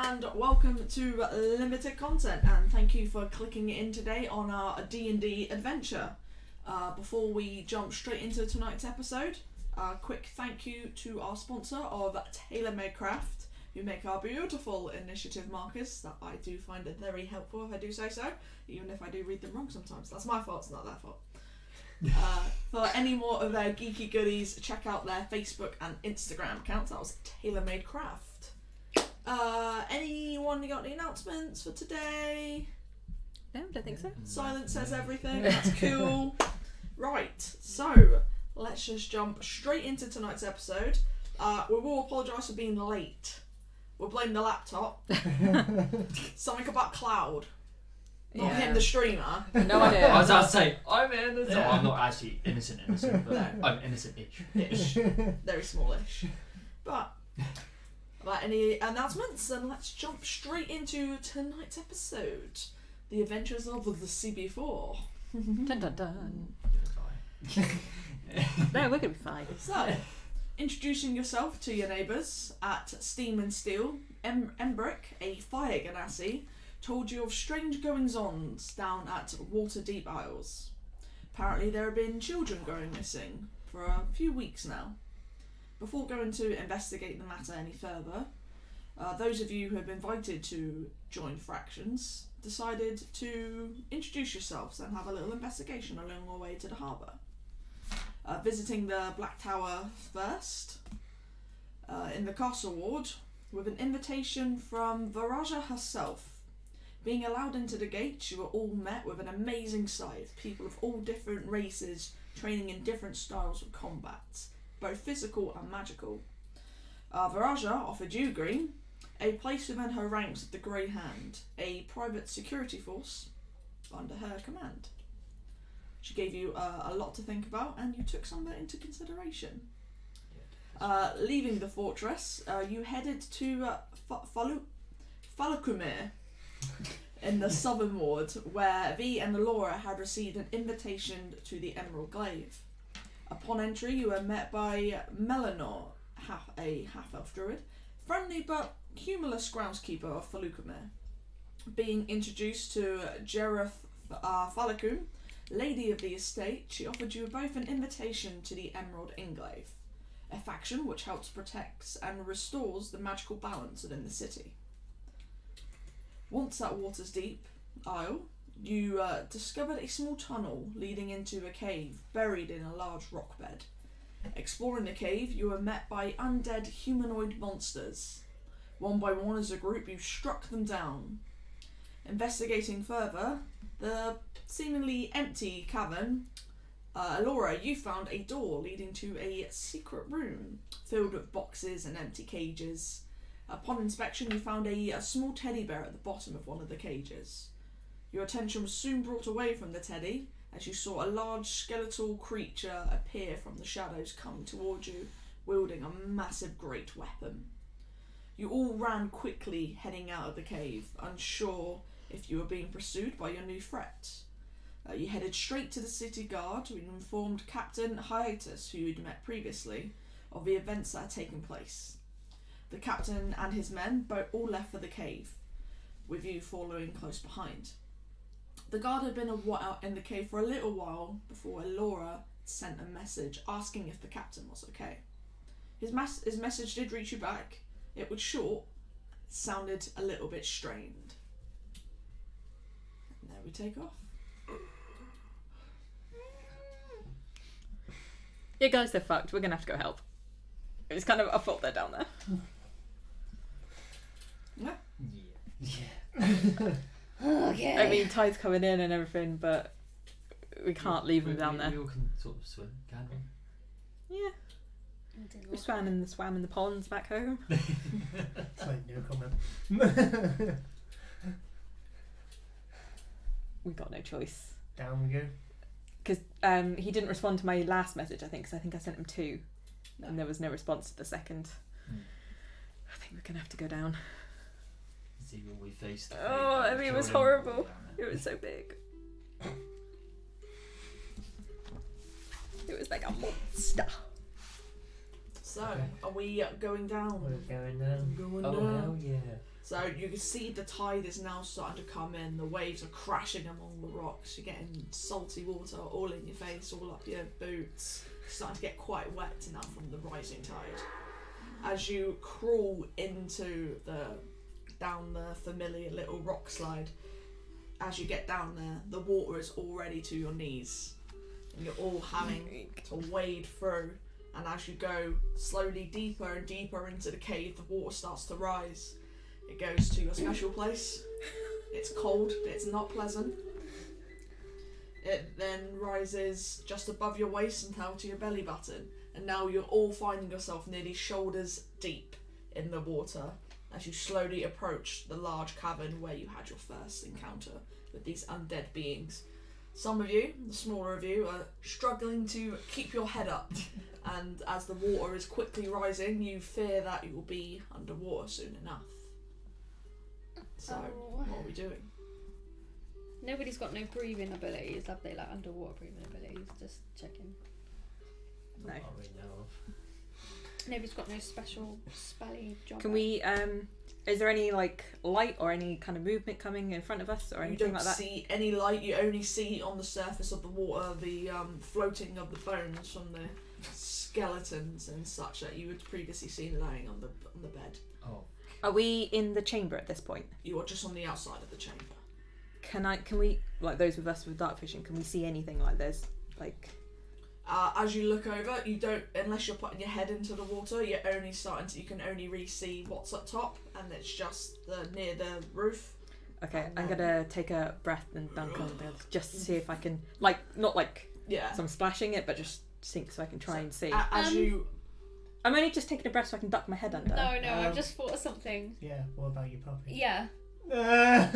and welcome to Limited Content, and thank you for clicking in today on our D&D adventure. Before we jump straight into tonight's episode, a quick thank you to our sponsor of TaylorMade Craft, who make our beautiful initiative markers that I do find it very helpful if I do say so, even if I do read them wrong sometimes. That's my fault, it's not their fault. For any more of their geeky goodies, check out their Facebook and Instagram accounts. That was TaylorMade Craft. Anyone got any announcements for today? No, don't think so. Silence says everything. That's cool. Right, so let's just jump straight into tonight's episode. We will apologise for being late. We'll blame the laptop. Something about Cloud. Not him, the streamer. No idea. I was about to say, I'm innocent. No, I'm not actually innocent, but I'm innocent-ish. Very smallish. But, about any announcements, then let's jump straight into tonight's episode. The Adventures of the CB4. Dun dun dun. No, we're gonna be fine. So, introducing yourself to your neighbours at Steam and Steel, Embrick, a fire ganassi, told you of strange goings-ons down at Waterdeep Isles. Apparently there have been children going missing for a few weeks now. Before going to investigate the matter any further, those of you who have been invited to join fractions decided to introduce yourselves and have a little investigation along our way to the harbour. Visiting the Black Tower first, in the Castle Ward, with an invitation from Varaja herself. Being allowed into the gates, you were all met with an amazing sight of people of all different races training in different styles of combat, both physical and magical. Varaja offered you, Green, a place within her ranks of the Grey Hand, a private security force under her command. She gave you a lot to think about, and you took some of it into consideration. Leaving the fortress, you headed to Falakumir in the southern ward, where V and Laura had received an invitation to the Emerald Glaive. Upon entry, you were met by Melanor, a half-elf druid, friendly but humorless groundskeeper of Falukumir. Being introduced to Jareth Falakum, lady of the estate, she offered you both an invitation to the Emerald Inglaive, a faction which helps protect and restores the magical balance within the city. Once at Waterdeep Isle, you discovered a small tunnel leading into a cave buried in a large rock bed. Exploring the cave, you were met by undead humanoid monsters. One by one as a group, you struck them down. Investigating further, the seemingly empty cavern, Laura, you found a door leading to a secret room filled with boxes and empty cages. Upon inspection, you found a small teddy bear at the bottom of one of the cages. Your attention was soon brought away from the teddy as you saw a large skeletal creature appear from the shadows coming towards you, wielding a massive great weapon. You all ran quickly, heading out of the cave, unsure if you were being pursued by your new threat. You headed straight to the city guard, who informed Captain Hiatus, who you'd met previously, of the events that had taken place. The captain and his men all left for the cave, with you following close behind. The guard had been in the cave for a little while before Laura sent a message asking if the captain was okay. His message did reach you back. It was short, sounded a little bit strained. And there we take off. Yeah, guys, they're fucked. We're gonna have to go help. It's kind of our fault they're down there. Yeah. Okay. I mean, tide's coming in and everything, but we can't leave them down there. We all can sort of swim, can we? Yeah. We swam in the ponds back home. It's like no comment. We got no choice. Down we go. Because he didn't respond to my last message, I think, because I think I sent him 2. And there was no response to the second. I think we're going to have to go down. See what we faced. Oh, I mean, it was horrible. It was so big. It was like a monster. So So, Okay. are we going down? We're going down. Going Oh, down. hell yeah. So you can see the tide is now starting to come in. The waves are crashing along the rocks. You're getting salty water all in your face, all up your boots. Starting to get quite wet now from the rising tide. As you crawl down the familiar little rock slide, as you get down there, the water is already to your knees. And you're all having to wade through. And as you go slowly deeper and deeper into the cave, the water starts to rise. It goes to your special place. It's cold, it's not pleasant. It then rises just above your waist and down to your belly button. And now you're all finding yourself nearly shoulders deep in the water as you slowly approach the large cavern where you had your first encounter with these undead beings. Some of you, the smaller of you, are struggling to keep your head up. And as the water is quickly rising, you fear that you will be underwater soon enough. So, what are we doing? Nobody's got no breathing abilities, have they? Like underwater breathing abilities? Just checking. No. Not what we know of. Nobody's got no special spelly job. Can we? Is there any like light or any kind of movement coming in front of us or You anything don't like that? see any light, you only see on the surface of the water the floating of the bones from the skeletons and such that you had previously seen lying on the bed. Oh. Are we in the chamber at this point? You are just on the outside of the chamber. Can we, like those of us with dark vision, can we see anything like this? Like, As you look over, you don't, unless you're putting your head into the water, you're only you can only really see what's up top, and it's just near the roof. okay, And I'm then- gonna take a breath and dunk on this just to see if I can, like, not like Yeah. so I'm splashing it, but just sink so I can try and see. As you... I'm only just taking a breath so I can duck my head under. No, I've just thought of something. Yeah, what about your puppy? Yeah. Ow!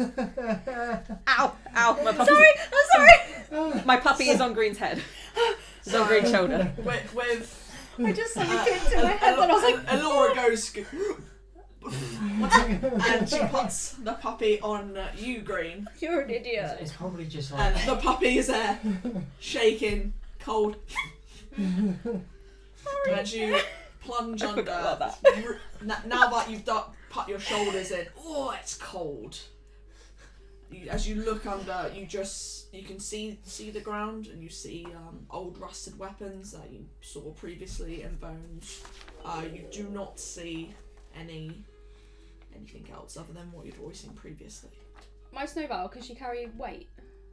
Ow! My puppy. I'm sorry! My puppy is on Green's head. It's on Green's shoulder. With I just something came to my head and I was like, Elora goes... and she puts the puppy on you, Green. you're an idiot. It's probably just like. And the puppy is there, shaking, cold. Sorry. As you plunge I under, forgot about now that you've put your shoulders in, oh, it's cold. As you look under, you can see the ground, and you see old rusted weapons that you saw previously and bones. You do not see anything else other than what you'd always seen previously. My snowball, can she carry weight?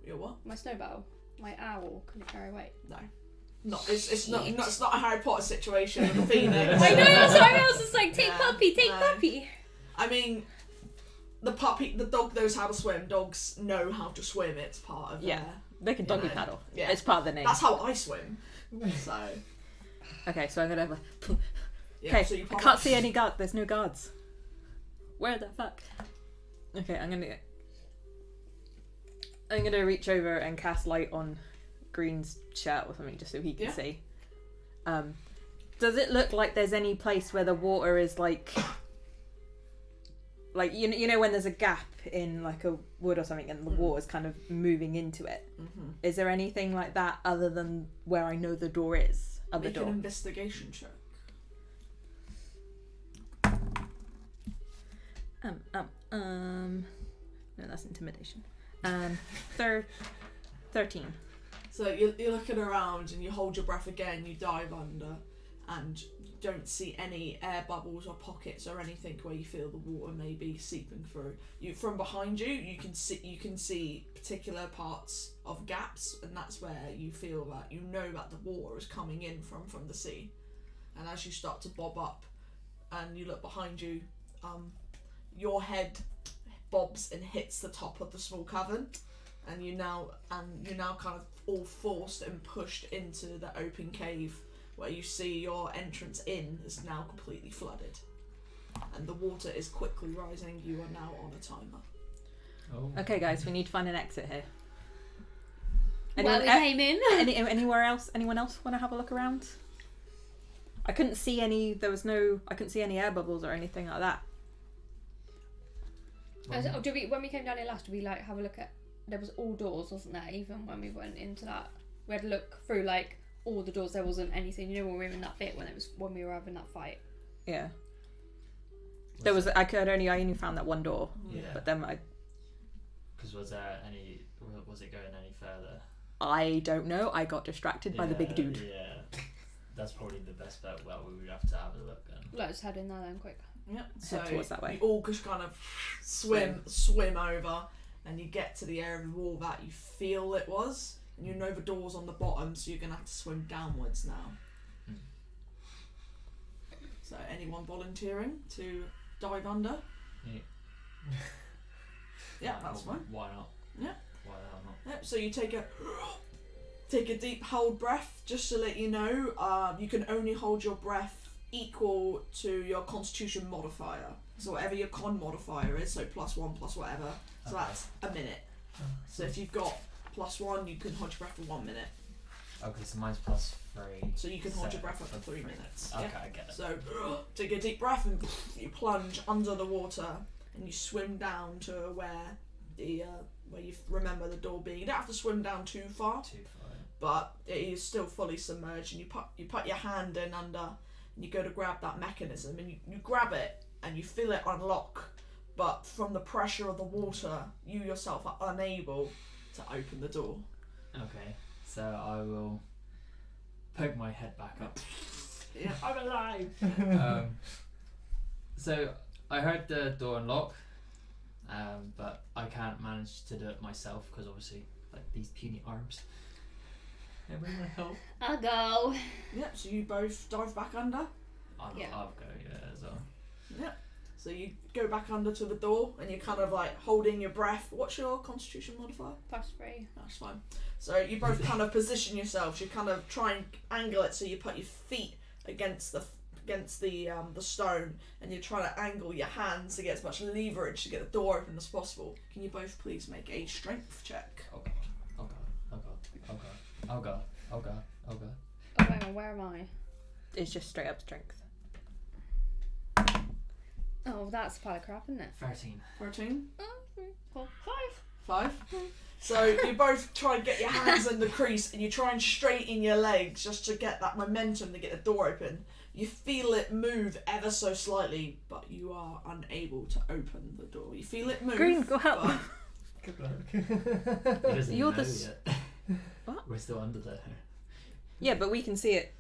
Your what? My snowball. My owl, can it carry weight? No. It's not a Harry Potter situation with a phoenix. I know, that's what I was just like, take Yeah, puppy, take no. puppy. I mean, the dog knows how to swim. Dogs know how to swim. It's part of Yeah. They can doggy Yeah. paddle. Yeah. It's part of the name. That's how I swim. So Okay, so I'm gonna have a... yeah. Okay, So you I pop can't up. see any guards. There's no guards. Where the fuck? Okay, I'm gonna reach over and cast light on Green's shirt or something just so he can Yeah. see. Does it look like there's any place where the water is like you know when there's a gap in like a wood or something and the water's kind of moving into it? Mhm. Is there anything like that other than where I know the door is? Other Make an door. investigation check. No, that's intimidation. 13. So you're looking around and you hold your breath again. You dive under, and you don't see any air bubbles or pockets or anything where you feel the water may be seeping through. From behind you, you can see particular parts of gaps, and that's where you feel that you know that the water is coming in from the sea. And as you start to bob up, and you look behind you, your head bobs and hits the top of the small cavern, and you're now kind of all forced and pushed into the open cave where you see your entrance in is now completely flooded, and the water is quickly rising. You are now on a timer. Oh. Okay, guys, we need to find an exit here. Where we came in. Anywhere else? Anyone else want to have a look around? I couldn't see any. I couldn't see any air bubbles or anything like that. When we came down here last, did we have a look at? There was all doors, wasn't there? Even when we went into that, we had to look through all the doors. There wasn't anything. You know, when we were in that bit when we were having that fight. Yeah. There was. I only found that one door. Yeah. But then Because was it going any further? I don't know. I got distracted by the big dude. Yeah. That's probably the best bet. Well, we would have to have a look then. Let's head in there then, quick. Yep. Head towards that way. You all just kind of swim over, and you get to the area of the wall that you feel it was, and you know the door's on the bottom, so you're gonna have to swim downwards now. So, anyone volunteering to dive under? Yeah, that's fine. Why not? Yeah. Why the hell not? Yep. So you take a deep hold breath. Just to let you know, you can only hold your breath equal to your Constitution modifier. So whatever your Con modifier is, so +1 plus whatever. So that's a minute. So if you've got +1, you can hold your breath for 1 minute. Okay, so mine's +3. So you can hold your breath up for 3 minutes. Okay, Yeah? I get it. So take a deep breath and you plunge under the water and you swim down to where you remember the door being. You don't have to swim down too far, but it is still fully submerged. And you put your hand in under, and you go to grab that mechanism, and you grab it and you feel it unlock. But from the pressure of the water, you yourself are unable to open the door. Okay, so I will poke my head back up. Yeah. I'm alive! So I heard the door unlock, but I can't manage to do it myself because obviously, like, these puny arms. Everyone help? I'll go. Yep. So you both dive back under. I'll go, as well. Yep. So you go back under to the door, and you're kind of like holding your breath. What's your Constitution modifier? +3. That's fine. So you both kind of position yourselves. You kind of try and angle it so you put your feet against the stone, and you're trying to angle your hands to get as much leverage to get the door open as possible. Can you both please make a strength check? Oh god. Oh god. Oh god. Oh god. Oh god. Oh god. Oh god. Oh, hang on, where am I? It's just straight up strength. Oh, that's a pile of crap, isn't it? 13. 13? Well, 5? So you both try and get your hands in the crease, and you try and straighten your legs just to get that momentum to get the door open. You feel it move ever so slightly, but you are unable to open the door. You feel it move. Green, go help. but- Good luck. He doesn't You're even know the yet. What? We're still under there. Yeah, but we can see it.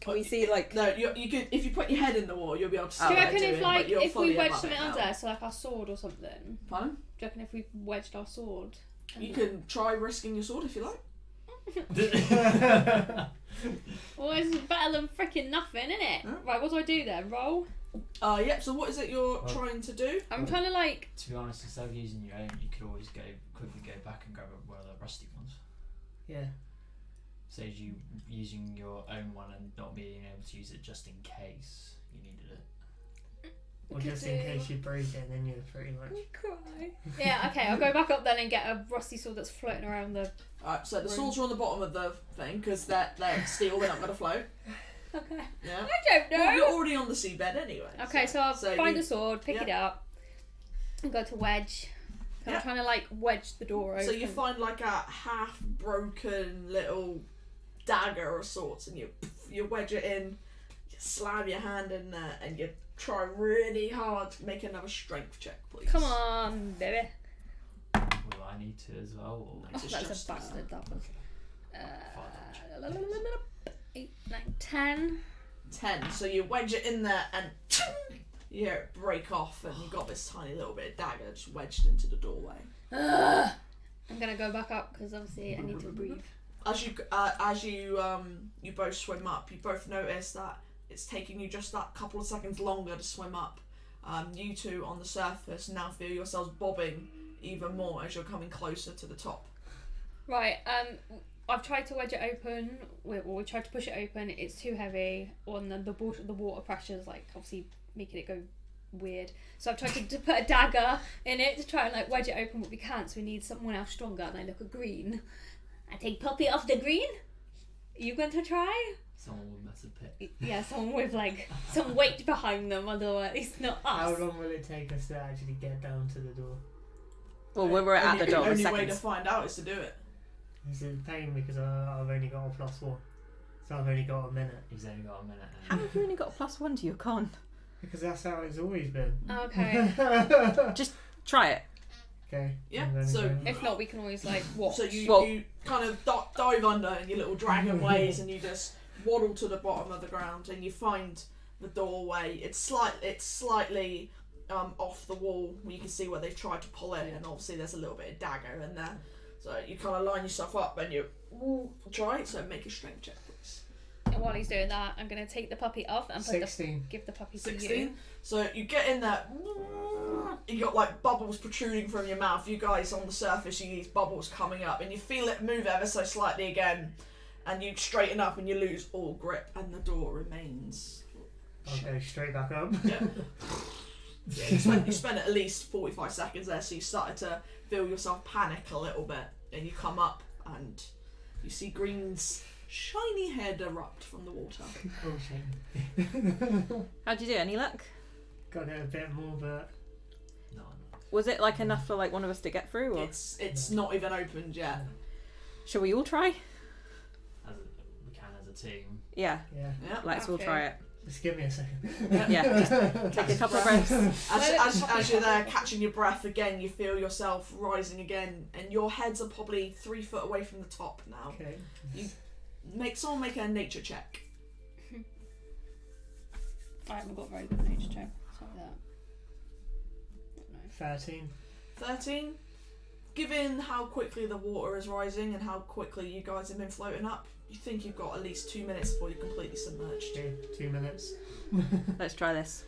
Can we see, like... No, you could. If you put your head in the wall, you'll be able to see. Oh, Do you what reckon they're if, doing, like, but you're if we fully wedged above something it now. under, so like our sword or something? Pardon? Do you reckon if we wedged our sword? You can try risking your sword if you like. Well, it's better than freaking nothing, isn't it? Yeah. Right, what do I do then? Roll? Yep. So what is it you're Well- trying to do? I'm trying to like. To be honest, instead of using your own, you could always quickly go back and grab one of the rusty ones. Yeah. Saves you using your own one and not being able to use it just in case you needed it. Or just in case you break it, then you're pretty much. Cry. Yeah, okay, I'll go back up then and get a rusty sword that's floating around the. Alright. So the Room. swords are on the bottom of the thing because they're steel. They're not going to float. Okay. Yeah. I don't know. Well, you're already on the seabed anyway. Okay, so I'll find you- the sword, pick yeah. it up, and go to wedge. So Yeah. I'm trying to like wedge the door open. So you find like a half broken little dagger of sorts, and you wedge it in, you slam your hand in there, and you try really hard to make another strength check, please. Come on, baby. Will I need to as well? Or... Oh, It's that's just, a bastard. That was. Fine, 8, 9, 10. 10. So you wedge it in there, and you hear it break off, and you got this tiny little bit of dagger just wedged into the doorway. I'm gonna go back up because obviously I need to breathe. As you both swim up, you both notice that it's taking you just that couple of seconds longer to swim up. You two on the surface now feel yourselves bobbing even more as you're coming closer to the top. Right. I've tried to wedge it open. We tried to push it open. It's too heavy. And then the water pressure is like obviously making it go weird. So I've tried to put a dagger in it to try and like wedge it open, but we can't. So we need someone else stronger. And I look at Green. I take Poppy off the Green. Are you going to try? Someone with massive pit. Yeah, someone with like some weight behind them. Otherwise, it's not How us. long will it take us to actually get down to the door? Well, when we're at the door, The only way seconds. to find out is to do it. Is it a pain because I've only got a +1? So I've only got a minute. He's only got a minute. How have you only got a +1 to your con? Because that's how it's always been. Okay. Try it. Okay. Yeah, I'm gonna so- go. If not, we can always like watch. So you, Well- you kind of dive under in your little dragon ways, and you just waddle to the bottom of the ground, and you find the doorway. It's slightly off the wall. You can see where they've tried to pull it, and obviously there's a little bit of dagger in there. So you kind of line yourself up, and you try it. So make a strength check, please. And while he's doing that, I'm gonna take the puppy off and put 16. give the puppy to 16. you. So you get in there. You got like bubbles protruding from your mouth. You guys on the surface, you see these bubbles coming up, and you feel it move ever so slightly again, and you straighten up and you lose all grip, and the door remains. I'll go straight back up. Yeah. Yeah, you spent at least 45 seconds there, so you started to feel yourself panic a little bit, and you come up and you see Green's shiny head erupt from the water. Oh shit. How'd you do? Any luck? Got it a bit more, but No. Was it like enough for like one of us to get through, or It's not even opened yet. shall we all try? We can as a team. Yeah, yeah. Yeah. let's all Okay. try it. Just give me a second. Yeah, just take a couple of breaths. As you're there catching your breath again, you feel yourself rising again, and your heads are probably 3 foot away from the top now. Okay. Someone make a nature check. I haven't got very good nature check. Sorry that. No. 13. 13. Given how quickly the water is rising and how quickly you guys have been floating up, you think you've got at least 2 minutes before you're completely submerged. Okay, 2 minutes. Let's try this.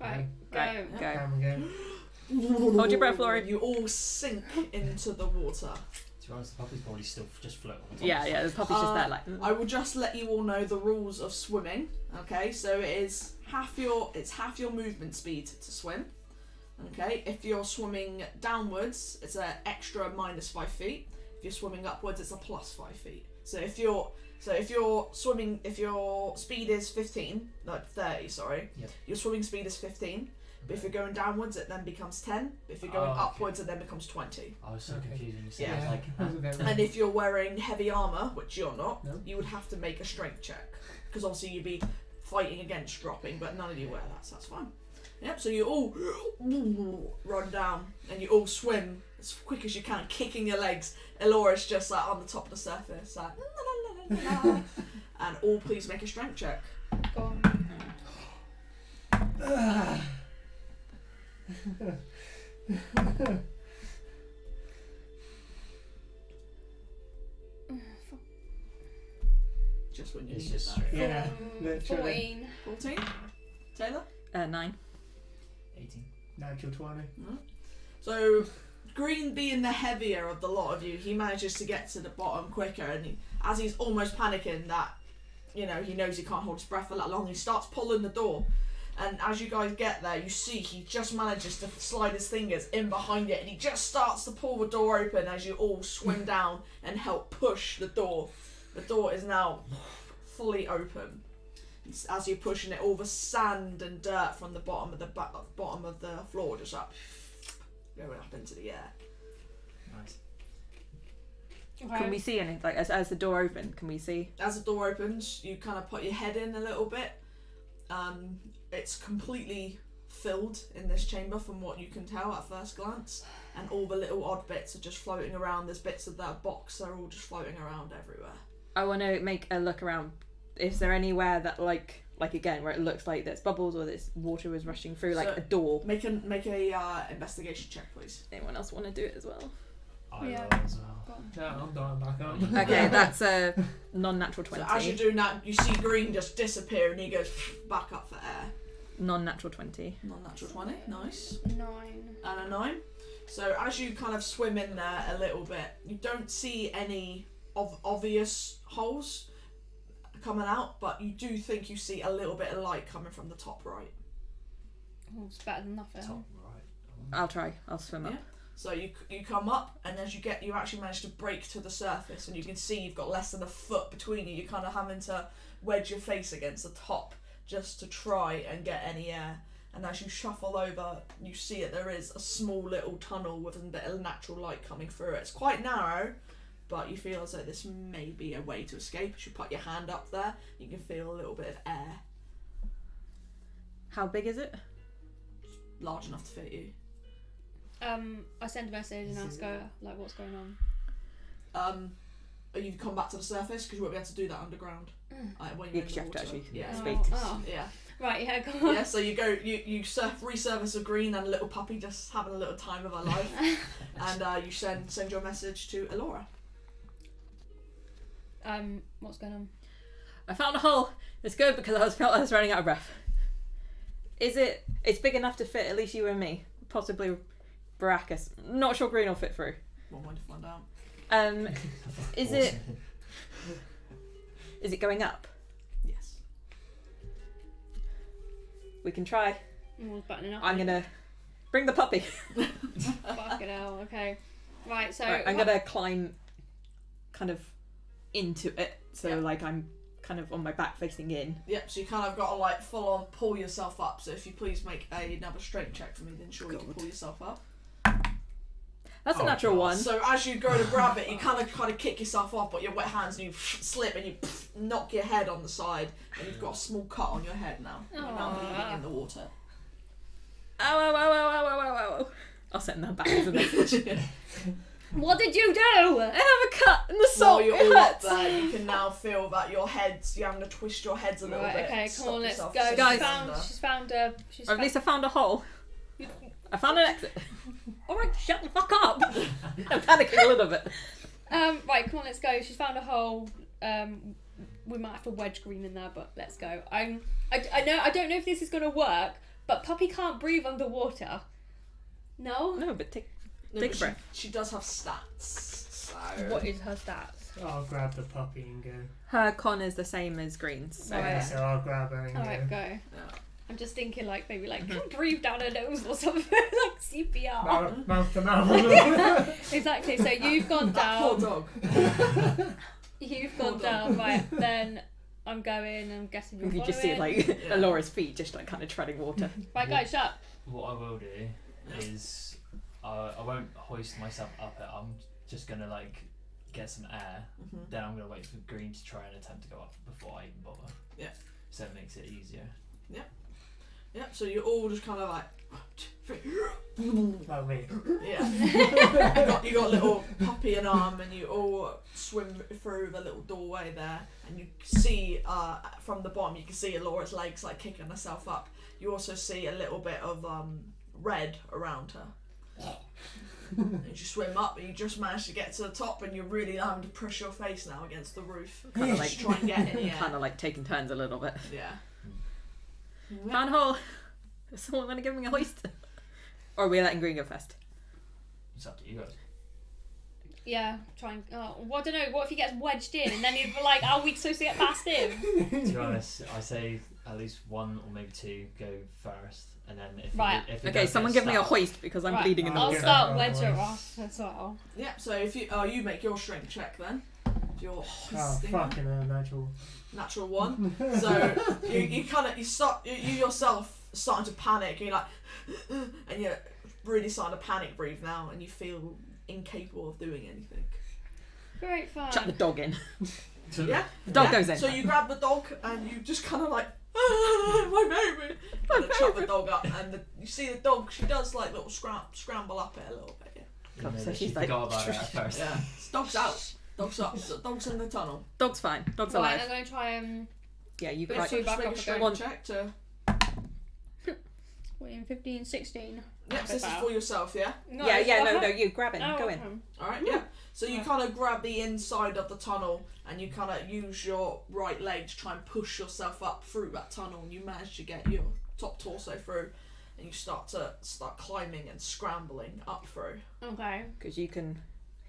Right, go. Right, go. Time again. Hold your breath, Laurie. You all sink into the water. To be honest, the puppy's probably still just floating on top. Yeah, the puppy's just there like. I will just let you all know the rules of swimming. Okay, so it's half your movement speed to swim. Okay, if you're swimming downwards, it's an extra -5 feet. If you're swimming upwards, it's a +5 feet. So if you're swimming, if your speed is 30, sorry, Yep. your swimming speed is 15. But if you're going downwards, it then becomes 10. But if you're going Oh, okay. upwards, it then becomes 20. I was so Okay. confused when you said Yeah. it. I was like, That was a bit And if you're wearing heavy armour, which you're not, No. you would have to make a strength check. Because obviously you'd be fighting against dropping, but none of you wear that, so that's fine. Yep, so you all run down and you all swim as quick as you can, kicking your legs. Elora's just like on the top of the surface, like, la, la, la, la, la. And all please make a strength check. Go on. Just when you It's needed just that. straight. Yeah, literally. 14. 14? Taylor? 9. 18. Natural 20. So, Green being the heavier of the lot of you, he manages to get to the bottom quicker, and as he's almost panicking that, he knows he can't hold his breath for that long, he starts pulling the door. And as you guys get there, you see he just manages to slide his fingers in behind it, and he just starts to pull the door open as you all swim down and help push the door. The door is now fully open. As you're pushing it, all the sand and dirt from the bottom of the floor just up, going up into the air. Nice. Can we see anything? Like as the door opened, can we see? As the door opens, you kind of put your head in a little bit. It's completely filled in this chamber from what you can tell at first glance, and all the little odd bits are just floating around. There's bits of that box that are all just floating around everywhere. I want to make a look around. Is there anywhere that like again where it looks like there's bubbles or there's water is rushing through, like So- a door? Make a investigation check, please. Anyone else want to do it as well? I Yeah. will as well. Go on. Yeah, I'm dying back up. Okay, that's a non-natural So 20. as you're doing that, you see Green just disappear, and he goes back up for air. Non-natural 20. Non-natural 20, nice. 9. And a 9. So as you kind of swim in there a little bit, you don't see any obvious holes coming out, but you do think you see a little bit of light coming from the top right. Oh, it's better than nothing. Top right. I'll try. I'll swim up. Yeah. So you come up, and as you actually manage to break to the surface, and you can see you've got less than a foot between you. You're kind of having to wedge your face against the top just to try and get any air. And as you shuffle over, you see that there is a small little tunnel with a bit of natural light coming through it. It's quite narrow, but you feel as though this may be a way to escape. As you put your hand up there, you can feel a little bit of air How big is it? large enough to fit you. I send a message and ask her like what's going on. You come back to the surface because you won't be able to do that underground. When you're in You the have to water. actually Yeah. speak. Oh. Yeah. Right, yeah, go on. Yeah, so you go, you resurface a green and a little puppy just having a little time of her life, and you send your message to Elora. What's going on? I found a hole. It's good because I was running out of breath. It's big enough to fit at least you and me, possibly Barakus. Not sure green will fit through. One way to find out. Is it going up? Yes. Oh, We can try. Wall's buttoning up. I'm gonna bring the puppy. Fucking hell. Okay. Right. So Right, I'm gonna climb kind of into it, so Yeah. like I'm kind of on my back facing in. Yep, so you kind of got to like full on pull yourself up. So if you please make another strength check for me, then sure you can God. pull yourself up. That's a Oh, natural God. one. So as you go to grab it, you kind of kick yourself off, but your wet hands and you slip and you knock your head on the side, and you've got a small cut on your head now. You're now bleeding in the water. Ow. I'll send that back as a message. what did you do? I have a cut in the While soul. you're It all up hurts. there, you can now feel that your heads, you're having to twist your heads a little Right. bit. Okay. Stop Come on. Let's yourself go. from Guys. sinking She's found a. Or at least I found a hole. I found an exit. Alright, shut the fuck up. I'm panicking a little bit. Right. Come on. Let's go. She's found a hole. We might have to wedge green in there, but let's go. I don't know if this is gonna work, but Puppy can't breathe underwater. No. No, but take No, Take but a breath. She does have stats. So What is her stats? I'll grab the puppy and go. her con is the same as Green's. So Right. Okay, so I'll grab her and Alright, go. go. Yeah. I'm just thinking like maybe like breathe down her nose or something like CPR. Mouth to mouth. Exactly. So you've gone That poor down. dog. You've Poor gone dog. down. Right. Then I'm going. I'm guessing you're you following. just see like Yeah. Alora's feet just like kind of treading water. Right, guys, shut. What I will do is I won't hoist myself up it. I'm just gonna like get some air. Mhm. Then I'm gonna wait for Green to try and attempt to go up before I even bother. Yeah. So it makes it easier. Yep, so you're all just kind of like. Like me. Yeah. you got a little puppy and arm, and you all swim through the little doorway there, and you see from the bottom you can see Alora's legs like kicking herself up. You also see a little bit of red around her. And you swim up, and you just manage to get to the top, and you're really having to push your face now against the roof, Kind of like try and get in the kind air. of like taking turns a little bit. Yeah. Found a hole. Is someone gonna give me a hoist? Or are we letting Green go first? It's up to you guys. Yeah, trying. Oh, well, I don't know. What if he gets wedged in, and then he'd be like, "Are we supposed to get past him?" To be honest, I say at least one or maybe two go first, and then if Right. if it Okay, does someone get give me a stuck- hoist because I'm Right. bleeding in the I'll water. Yeah. start Oh, wedger boy. off as well. Yeah. So if you make your strength check then, if you're Oh, hoisting fucking natural. natural one. So you yourself starting to panic. You're like, and you're really starting to panic breathe now, and you feel incapable of doing anything. Great fun. Chuck the dog in. Yeah. The dog Yeah. goes in. So you grab the dog and you just kind of like, my baby, and then chuck the dog up, and you see the dog. She does like little scramble up it a little bit. Yeah. God, Maybe so she she's like- forgot about it at first. Yeah. Dog's out. Dog's up. Dog's in the tunnel. Dog's fine. Dog's Right, alive. I'm going to try and Yeah, you But right. So two just back make up a again. strength check to. win 15, 16. Yep, so this is for yourself, yeah. No, Yeah, it's yeah, for no, her. you grab it. Oh, Go in. okay. Alright, yeah. So you kind of grab the inside of the tunnel and you kind of use your right leg to try and push yourself up through that tunnel, and you manage to get your top torso through, and you start climbing and scrambling up through. Okay. Because you can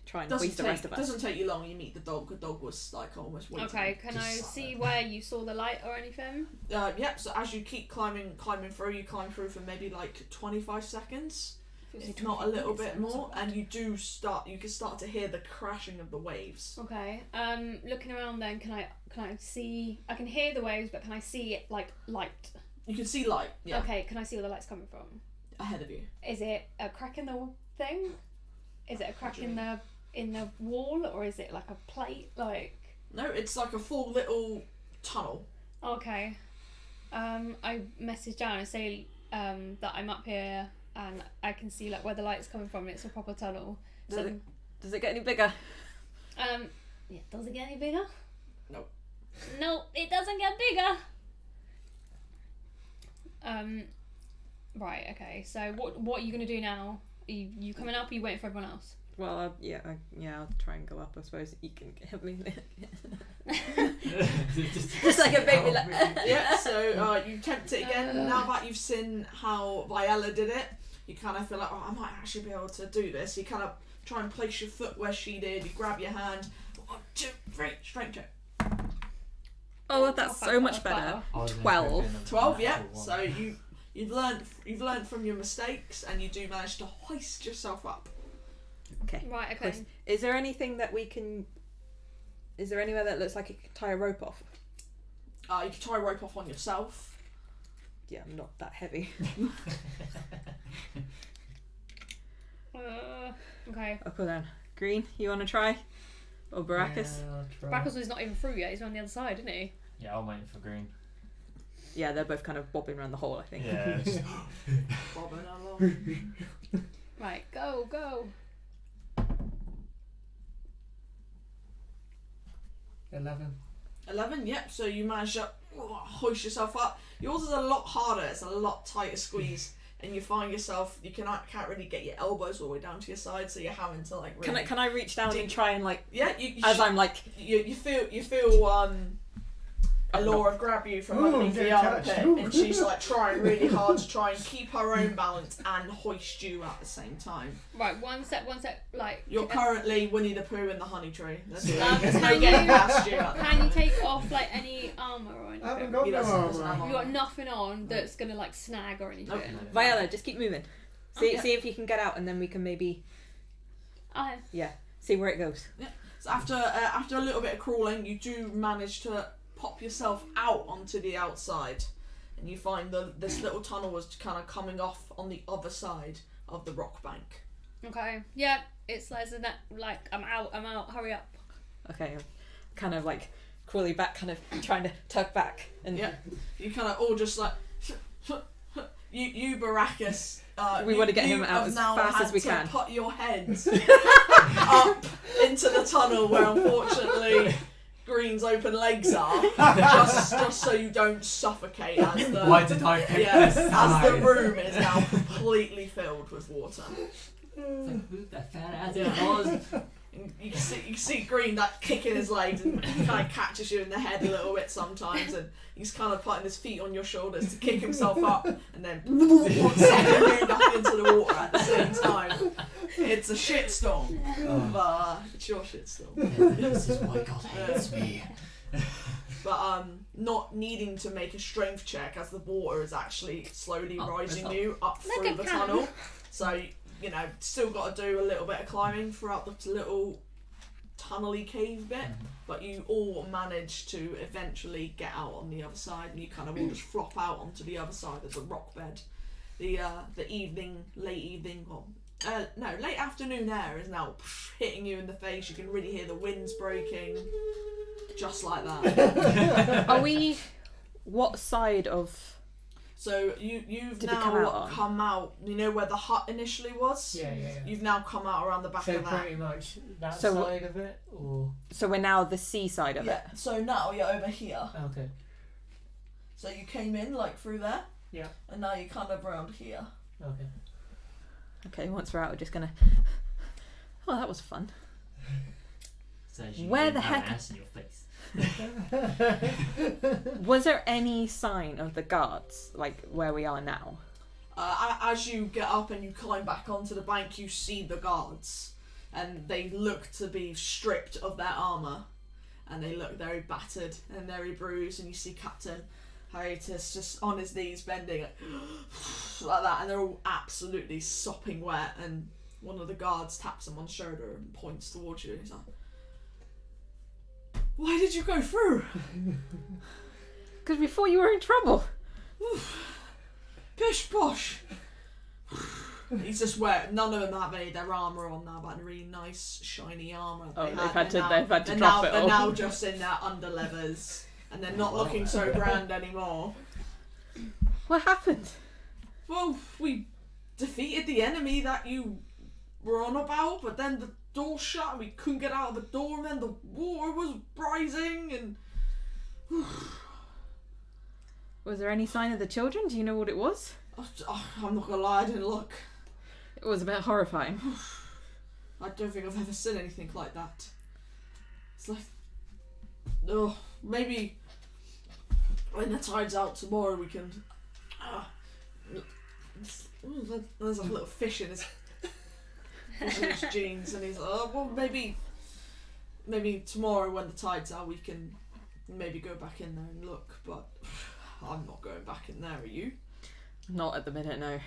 try and hoist the rest of us. Doesn't take you long. You meet the dog. The dog was like almost waiting. Okay, can I Just- see where you saw the light or anything? Yep. So as you keep climbing through, you climb through for maybe like 25 seconds, if not a little bit more, and you can start to hear the crashing of the waves. Okay. Looking around then, can I see? I can hear the waves, but can I see it like light? You can see light. Yeah. Okay. Can I see where the light's coming from? Ahead of you. Is it a crack in the thing? Is it a crack in the in the wall, or is it like a plate? Like, No, it's like a full little tunnel. okay. I message down and say that I'm up here and I can see like where the light's coming from. It's a proper tunnel. Does it get any bigger? Yeah, does it get any bigger? Nope. No, it doesn't get bigger. Right. Okay. So what are you gonna do now? Are you coming up? Or are you waiting for everyone else? Well, I'll try and go up. I suppose you can help me. Just like a baby, like- Yeah, so you tempt it again. Now that you've seen how Viella did it, you kind of feel like, oh, I might actually be able to do this. You kind of try and place your foot where she did. You grab your hand. 1, 2, 3, strength check. Oh, that's so much better. 12. 12, yeah. So you've learned from your mistakes, and you do manage to hoist yourself up. Okay. Right. Okay. Is there anything that we can? Is there anywhere that looks like you could tie a rope off? You can tie a rope off on yourself. Yeah, I'm not that heavy. Okay. I'll put down. Green, you want to try? Or Barakus? Yeah, I'll try. Barakus is not even through yet. He's on the other side, isn't he? Yeah, I'm waiting for green. Yeah, they're both kind of bobbing around the hole, I think. Yeah. Bobbing along. Right. Go. 11, yep. So you manage to hoist yourself up. Yours is a lot harder. It's a lot tighter squeeze, and you find yourself can't really get your elbows all the way down to your side, so you're having to like. Really, Can I reach down and try and like? Yeah, I'm like. You feel Laura grab you from underneath the armpit, and she's like trying really hard to try and keep her own balance and hoist you at the same time. Right. One sec. Like. You're currently Winnie the Pooh in the honey tree. There's can no you- getting past you. At the Can you moment. take off like any armor or I haven't anything? got He no doesn't armor. have You got nothing on that's gonna like snag or anything. Nope. Viella, just keep moving. See Okay. see if you can get out, and then we can maybe see where it goes. So after a little bit of crawling, you do manage to pop yourself out onto the outside, and you find this little tunnel was kind of coming off on the other side of the rock bank. Okay. Yeah. It's like I'm out. Hurry up. Okay, I'm kind of like crawling back, kind of trying to tug back, and Yeah, you kind of all just like you Barakus. We want to get him you out have as now fast had as we to can. Put your heads up into the tunnel where unfortunately Green's open legs are, just so you don't suffocate as the Why did I pick yes, this as the time? room is now completely filled with water. Like, move that fat ass indoors. And you can see Green like kicking his legs, and he kind of catches you in the head a little bit sometimes, and he's kind of putting his feet on your shoulders to kick himself up, and then sucking you back into the water at the same time. It's a shitstorm, but it's your shitstorm. This is why God hates me. But not needing to make a strength check as the water is actually slowly rising you up Like through a the cannon. tunnel. So, still got to do a little bit of climbing throughout the little tunnely cave bit, but you all manage to eventually get out on the other side, and you kind of all just flop out onto the other side of the rock bed. The late afternoon air is now hitting you in the face. You can really hear the winds breaking, just like that. Are we? What side of? So you've Did we now come out on? You know where the hut initially was? Yeah. You've now come out around the back So of that. pretty much that So side of it, or So we're now the sea side of it. So now you're over here. okay. So you came in like through there. Yeah. And now you're kind of around here. Okay. Okay, once we're out, we're just gonna. Oh, that was fun. So she Where can the have heck- ass in your face. Was there any sign of the guards, like where we are now? As you get up and you climb back onto the bank, you see the guards, and they look to be stripped of their armour, and they look very battered and very bruised, and you see Captain Hiatus just on his knees bending like that, and they're all absolutely sopping wet, and one of the guards taps him on the shoulder and points towards you. He's like, "Why did you go through?" Because we thought you were in trouble. Pish posh. He's just wearing. None of them have any of their armour on now, but really nice shiny armour. Oh, They they've had. had to They're drop it They're all. now just in their underlevers, and they're not looking so grand anymore. What happened? Well, we defeated the enemy that you were on about, but then the door shut and we couldn't get out of the door, and then the water was rising, and Was there any sign of the children? Do you know what it was? I'm not gonna lie, I didn't look. It was a bit horrifying. I don't think I've ever seen anything like that. It's like, oh, maybe when the tide's out tomorrow we can. There's a little fish in his jeans, and he's like, oh, well, maybe tomorrow when the tide's out we can maybe go back in there and look, but I'm not going back in there, are you? Not at the minute, no.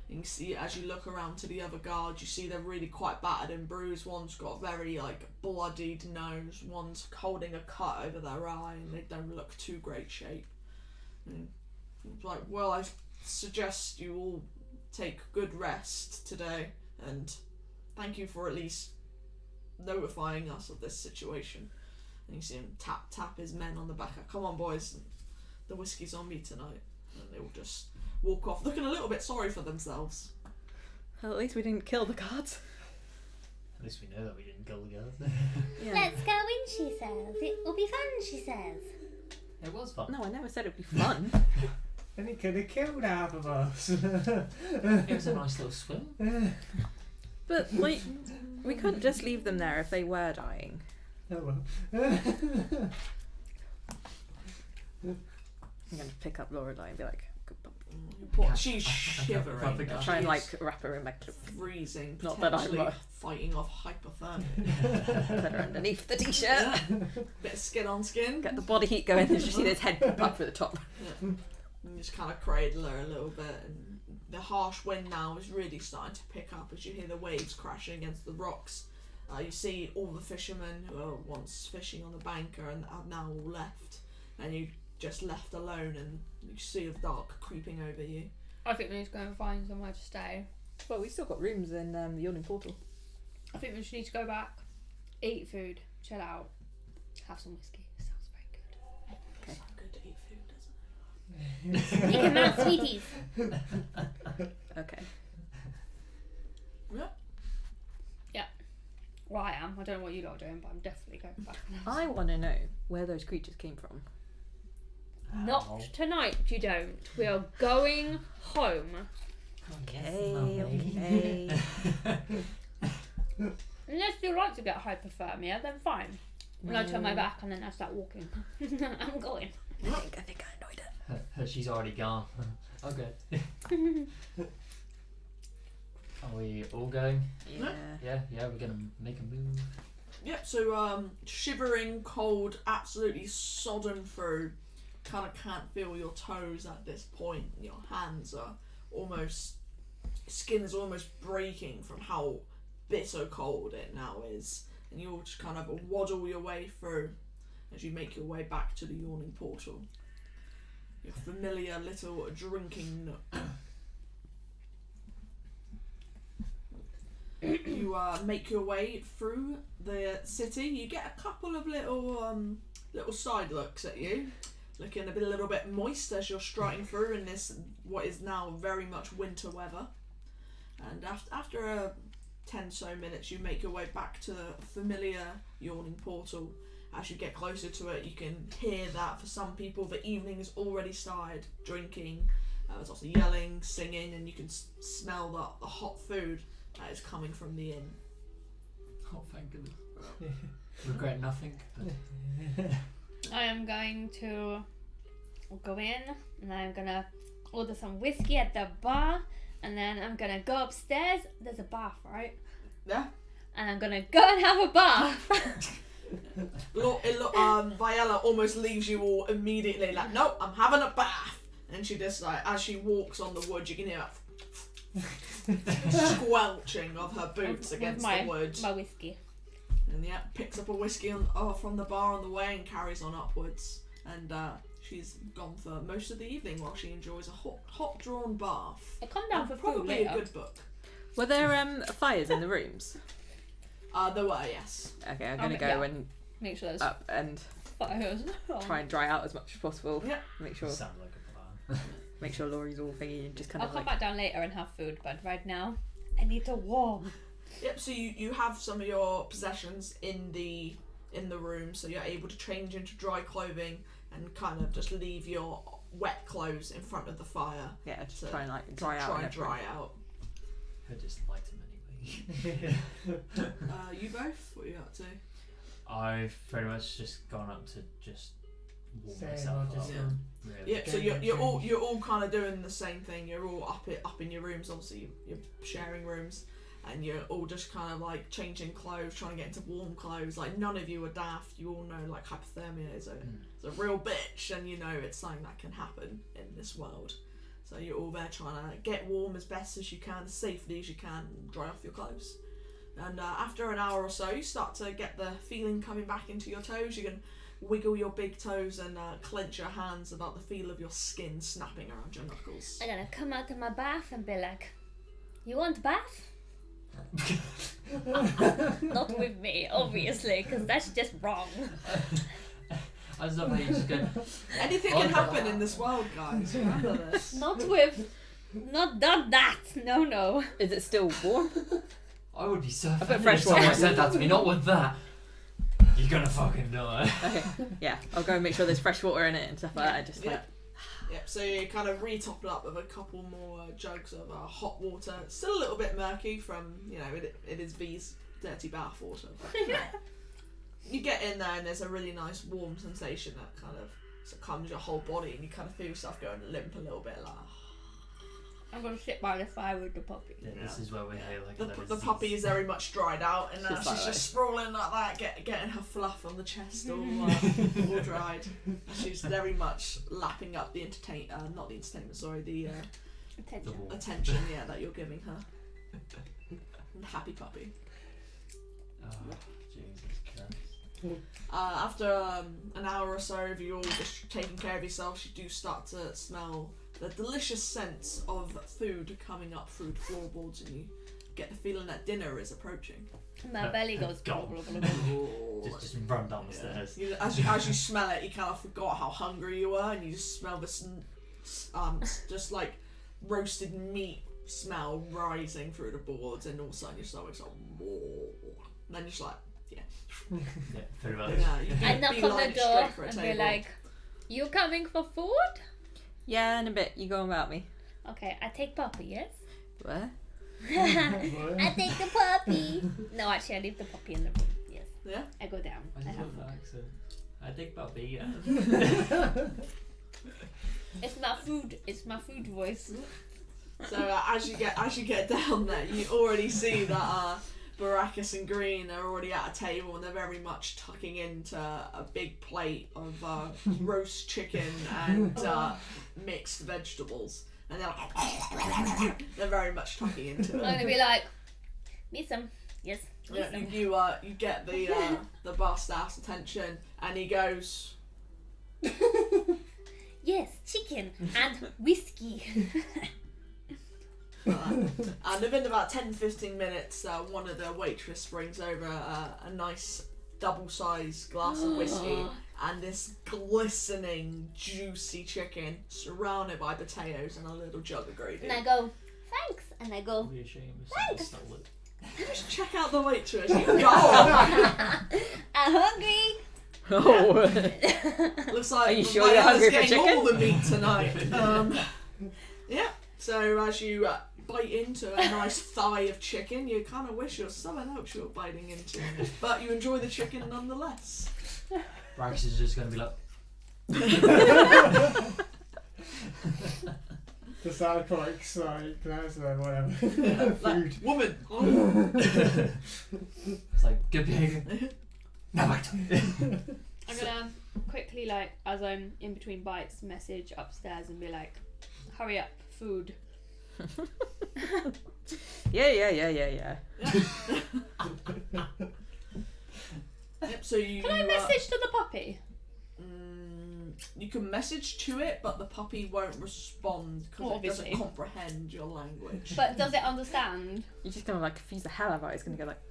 You can see as you look around to the other guards, you see they're really quite battered and bruised. One's got a very bloodied nose, one's holding a cut over their eye, and they don't look too great shape. And it's like, well, I suggest you all take good rest today, and thank you for at least notifying us of this situation. And you see him tap his men on the back. Come on, boys, the whiskey's on me tonight. And they all just walk off, looking a little bit sorry for themselves. Well, at least we didn't kill the guards. At least we know that we didn't kill the girls. Yeah. Let's go in, she says. It will be fun, she says. It was fun. No, I never said it'd be fun. And he could have killed half of us. It was a nice little swim. But, we couldn't just leave them there if they were dying. Oh well. I'm going to pick up Lorelei and be like, goodbye. She's shivering. I'll Try and She's wrap her in my cloak. freezing, Not that I'm potentially fighting off hypothermia. Put her underneath the t-shirt. Bit of skin on skin. Get the body heat going and just see his head pop up for the top. And just kind of cradle her a little bit, and the harsh wind now is really starting to pick up as you hear the waves crashing against the rocks. You see all the fishermen who were once fishing on the banker and have now all left, and you just left alone, and you see the dark creeping over you. I think we need to go and find somewhere to stay. Well, we've still got rooms in the Yawning Portal. I think we just need to go back, eat food, chill out, have some whiskey. Sounds very good. It's not good to eat food, doesn't You can mount sweeties. Okay. it? Yeah. Well, I am. I don't know what you lot are doing, but I'm definitely going back now. I want to know where those creatures came from. Not tonight, you don't. We are going home. Okay. Unless you like to get hypothermia, then fine. And I turn my back and then I start walking. I'm going. I think I annoyed it. She's already gone. Okay. Are we all going? Yeah. Yeah, we're gonna make a move. Yep, so shivering, cold, absolutely sodden through. Kind of can't feel your toes at this point. Your hands are almost, skin is almost breaking from how bitter cold it now is. And you'll just kind of waddle your way through as you make your way back to the Yawning Portal. Your familiar little drinking nook. You make your way through the city. You get a couple of little side looks at you, looking a little bit moist as you're striding through in this what is now very much winter weather. And after 10 so minutes, you make your way back to the familiar Yawning Portal. As you get closer to it, you can hear that for some people the evening has already started. Drinking, there's lots of yelling, singing, and you can smell the hot food that is coming from the inn. Oh, thank goodness. Regret nothing. But I am going to go in and I'm gonna order some whiskey at the bar, and then I'm gonna go upstairs. There's a bath, right? Yeah. And I'm gonna go and have a bath. Viella almost leaves you all immediately, like, no, I'm having a bath. And she just, like, as she walks on the wood, you can hear squelching of her boots against the wood. My whiskey. And yeah, picks up a whiskey from the bar on the way and carries on upwards. And She's gone for most of the evening while she enjoys a hot drawn bath. I come down for And food probably later. a good book. Were there fires in the rooms? There were, yes. Okay, I'm gonna go yeah. and Make sure there's up and fires. try and dry out as much as possible. Yeah. Make sure Sounds like a plan. Laurie's all thingy and just kind I'll of come like. back down later and have food, but right now I need to warm. Yep, so you have some of your possessions in the room, so you're able to change into dry clothing and kind of just leave your wet clothes in front of the fire. Yeah, just to- try and like to dry out. Try and and dry out. I just liked him anyway. You both? What are you up to? I've pretty much just gone up to just warm Same, myself I'll just, up. Really. Yeah, so Getting you're all kind of doing the same thing. You're all up in your rooms. Obviously, you're sharing rooms, and you're all just kind of like changing clothes, trying to get into warm clothes. Like none of you are daft. You all know like hypothermia is a real bitch, and you know it's something that can happen in this world. So you're all there trying to get warm as best as you can, as safely as you can, and dry off your clothes. And after an hour or so, you start to get the feeling coming back into your toes. You can wiggle your big toes and clench your hands about the feel of your skin snapping around your knuckles. I'm gonna come out of my bath and be like, "You want bath?" Not with me, obviously, because that's just wrong. I just love how you just go. Anything can happen in this world, guys. Remember this. Not that. No. Is it still warm? I would be so put offended fresh if someone water. said that to me. Not with that. You're gonna fucking die. Okay. Yeah, I'll go and make sure there's fresh water in it and stuff like that. Just like. Yep, so you kind of re-top it up with a couple more jugs of hot water. Still a little bit murky from, it is V's dirty bath water. But, you get in there and there's a really nice warm sensation that kind of succumbs your whole body, and you kind of feel yourself going limp a little bit, like... I'm gonna sit by the fire with the puppy. Yeah, this is where we hear like The puppy is very much dried out, and Just she's like just that. sprawling like that, getting her fluff on the chest all dried. She's very much lapping up the Attention. attention, that you're giving her. Happy puppy. Oh, Jesus Christ. After an hour or so of you all just taking care of yourselves, you do start to smell the delicious scent of food coming up through the floorboards, and you get the feeling that dinner is approaching. My belly goes. Go. Blah, blah, blah, blah. Just run down the stairs. As you smell it, you kind of forgot how hungry you were, and you just smell this just like roasted meat smell rising through the boards, and all of a sudden your stomach's like, and then you're just like, Yeah, pretty much. you I knock on the beeline it door straight for a and be table. like, "You coming for food?" Yeah, in a bit. You go about me. Okay, I take puppy. Yes. What? I take the puppy. No, actually, I leave the puppy in the room. Yes. Yeah? I go down. I I just have love food. that accent. I think puppy, yeah. It's my food voice. So as you get down there, you already see that Barakus and Green are already at a table, and they're very much tucking into a big plate of roast chicken and mixed vegetables, and they're very much tucking into I'm it. gonna be like, "Me some." Yes. Me Yeah, some. you get the bar staff's attention, and he goes, Yes, chicken and whiskey. and within about 10-15 minutes, one of the waitress brings over a nice double-sized glass of whiskey and this glistening, juicy chicken surrounded by potatoes and a little jug of gravy. And I go, thanks. And I go, It'd be a shame if someone stole it. Just check out the waitress. You go. I'm hungry. Oh. Looks like Are you sure you're hungry for getting chicken? all the meat tonight. Yeah. So as you bite into a nice thigh of chicken, you kind of wish there was something else you were biting into, but you enjoy the chicken nonetheless. Barakus is just gonna be like, The side pikes, like, glass or whatever. Like, Food. woman. it's like, good behaviour. Now back to me. I'm gonna quickly, like, as I'm in between bites, message upstairs and be like, "Hurry up, food." Yeah. Yep. So you. Can I message to the puppy? You can message to it, but the puppy won't respond because Well, it doesn't obviously. comprehend your language. But does it understand? You're just gonna like confuse the hell out of it. It's gonna go like,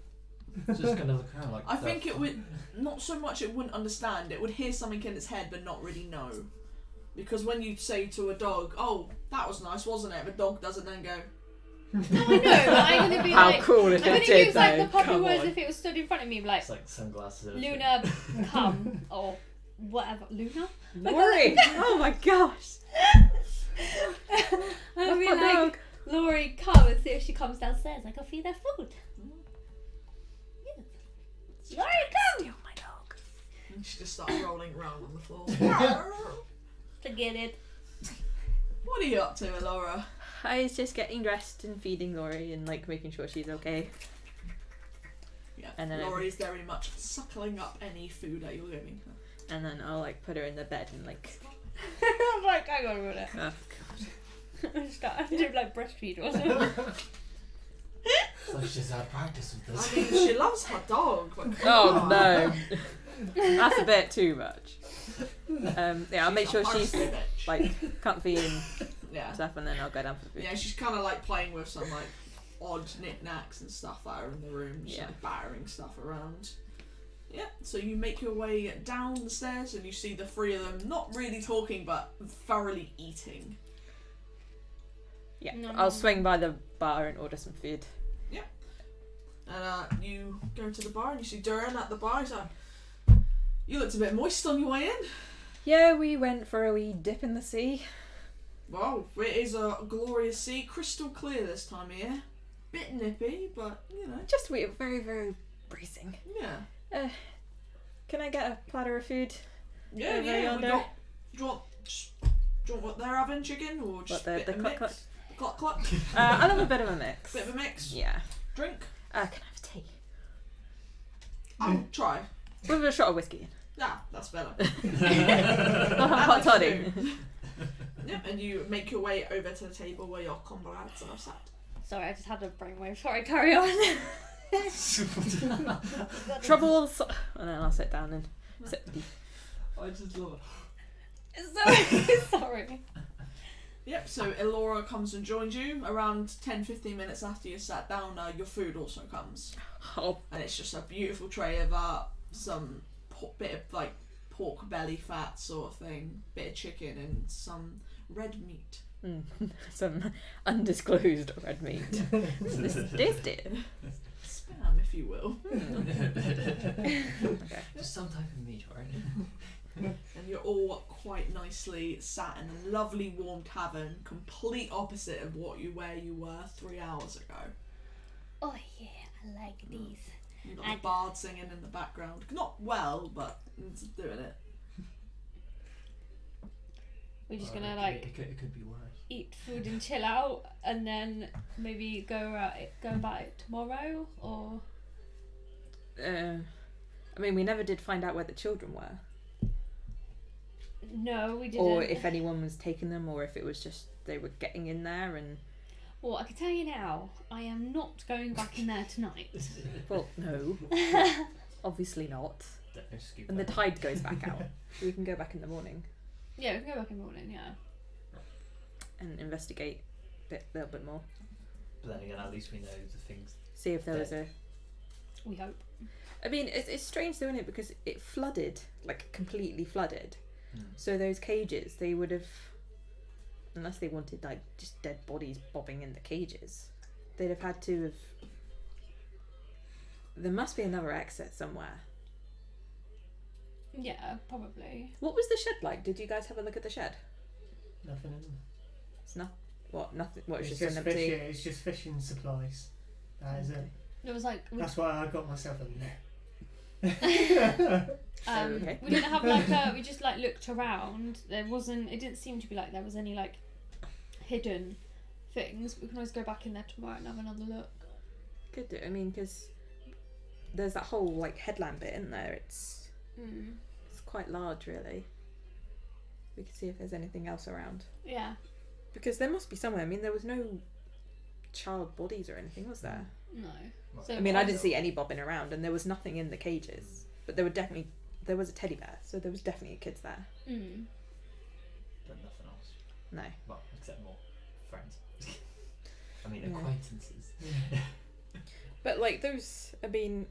It's just gonna look around like. I the think it fuck? would not so much. It wouldn't understand. It would hear something in its head, but not really know. Because when you say to a dog, "Oh, that was nice, wasn't it?" the dog doesn't then go. No, I know. But I'm gonna be how like. cool if I'm gonna it did use like though. the puppy Come words on. if it was stood in front of me, like It's like sunglasses. and Luna, come or whatever. Luna. Laurie! Oh my gosh! I'll be my like, dog. Laurie, come and see if she comes downstairs. I can feed her food. Yes. Laurie, come. Steal my dog. And she just starts rolling around on the floor. Forget it. What are you up to, Elora? I was just getting dressed and feeding Laurie and like making sure she's okay. Yeah, And then Laurie's very much suckling up any food that you're giving her. And then I'll like put her in the bed and like, I'm like, hang on a minute. oh god. Start to do like breastfeed or something. It's like she's had practice with I this. mean, she loves her dog. But come Oh on. no. That's a bit too much. Yeah, I'll make sure a she's feisty bitch. like comfy and Yeah. stuff, and then I'll go down for the food. Yeah, she's kind of like playing with some like odd knickknacks and stuff that are in the room. She's Yeah. like battering stuff around. Yeah, so you make your way down the stairs and you see the three of them not really talking but thoroughly eating. Yeah, No, I'll no. swing by the bar and order some food. And you go to the bar and you see Duran at the bar. He's like, "You looked a bit moist on your way in." Yeah, we went for a wee dip in the sea. Well, it is a glorious sea, crystal clear this time of year. Bit nippy, but you know, Just very, very bracing. yeah. Can I get a platter of food? Yeah, Over yeah. We yonder. got. Do you want what they're having, chicken, or just What, the bit of cluck mix? Cluck cluck. I'll have a bit of a mix. Bit of a mix. Yeah. Drink. Can I have tea? I'll try. With a shot of whiskey. Yeah, that's better. I'll have hot toddy. Yeah, and you make your way over to the table where your comrades are sat. Sorry, I just had a brainwave. Sorry, carry on. Troubles. And then I'll sit down and sip tea. I just love it. Sorry. Sorry. Yep, so Elora comes and joins you. Around 10-15 minutes after you sat down, your food also comes. Oh, And it's just a beautiful tray of some bit of like pork belly fat sort of thing, bit of chicken and some red meat. some undisclosed red meat. This is tasty. Spam, if you will. Okay. Just some type of meat, right? And you're all quite nicely sat in a lovely warm tavern, complete opposite of where you were 3 hours ago. Oh yeah, I like these. You've got the bard singing in the background. Not well, but it's doing it. We're just Or gonna it like could, it could be worse. eat food and chill out, and then maybe go about it tomorrow, or I mean, we never did find out where the children were, no, we didn't. or if anyone was taking them, or if it was just they were getting in there and. Well, I can tell you now, I am not going back in there tonight. Well, no, obviously not. Don't scoop And the that. tide goes back out. We can go back in the morning Yeah, we can go back in the morning. Yeah. and investigate a little bit more. But then again, at least we know the things. See if there was a. We hope. I mean, it's strange doing it because it flooded, like completely flooded. Hmm. So those cages, they would have, unless they wanted like just dead bodies bobbing in the cages, they'd have had to have. There must be another exit somewhere. Yeah, probably. What was the shed like? Did you guys have a look at the shed? Nothing in them. It's not. What? Nothing. What? It's It's just just an fish. empty. It's just fishing supplies. That is it. There was like That's why I got myself a net. Okay. we didn't have like a. We just like looked around. There wasn't. It didn't seem to be like there was any like hidden things. We can always go back in there tomorrow and have another look. Could do. I mean, because there's that whole like headland bit in there. It's quite large, really. We could see if there's anything else around. Yeah. Because there must be somewhere. I mean, there was no child bodies or anything, was there? No. Well, So I mean, I didn't see any bobbing around, and there was nothing in the cages. But there were definitely there was a teddy bear, so there was definitely kids there. Mm. But nothing else. No. Well, except more friends. I mean, Yeah. acquaintances. But like those, I mean,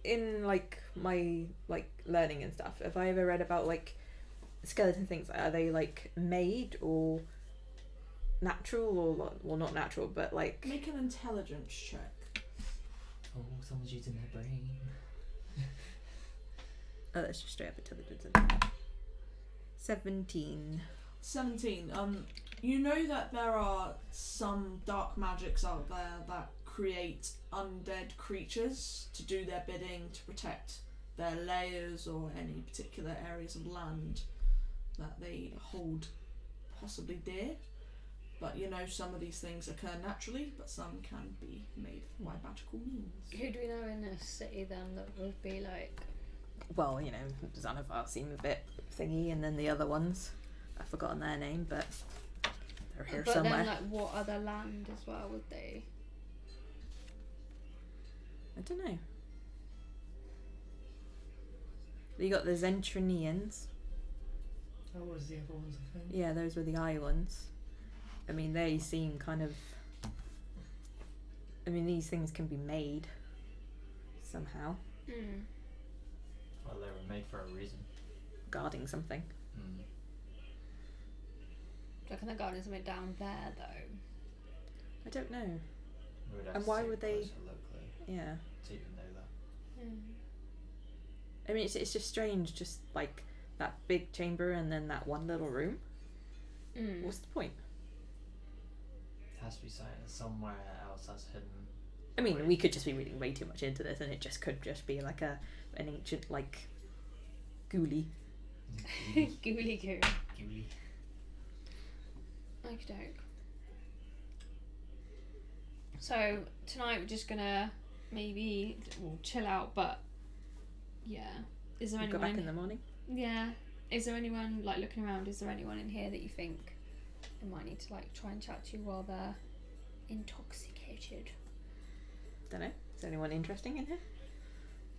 in like my like learning and stuff, have I ever read about like skeleton things? Are they like made or natural, or well, not natural, but like Make an intelligence check. Oh, someone's using their brain. oh, that's just straight up intelligence. 17. 17. You know that there are some dark magics out there that create undead creatures to do their bidding to protect their layers or any particular areas of land that they hold possibly dear. But you know, some of these things occur naturally, but some can be made by magical means. Who do we know in this city then that would be like? Well, you know, Xanathar seem a bit thingy, and then the other ones, I've forgotten their name, but they're here But somewhere. then, like, what other land as well would they? I don't know. You got the Zentrinians. That was the other ones, I think. Yeah, those were the eye ones. I mean, they seem kind of. I mean, these things can be made somehow, Mm. Well, they were made for a reason. guarding something. Mm. So can the garden something down there though? I don't know. We would have And to why take would they- closer look, though, Yeah. to even know that. Mm. I mean, it's just strange, just like that big chamber and then that one little room. Mm. What's the point? It has to be somewhere else that's hidden. I mean, we could just be reading way too much into this, and it just could just be like an ancient like ghoulie. Ghoulie goo. Ghoulie. Okie doke. So tonight we're just gonna maybe chill out, but yeah. Is there Go anyone? back in the morning. Yeah. Is there anyone like looking around? Is there anyone in here that you think I might need to like try and chat to while they're intoxicated? Don't know. Is there anyone interesting in here?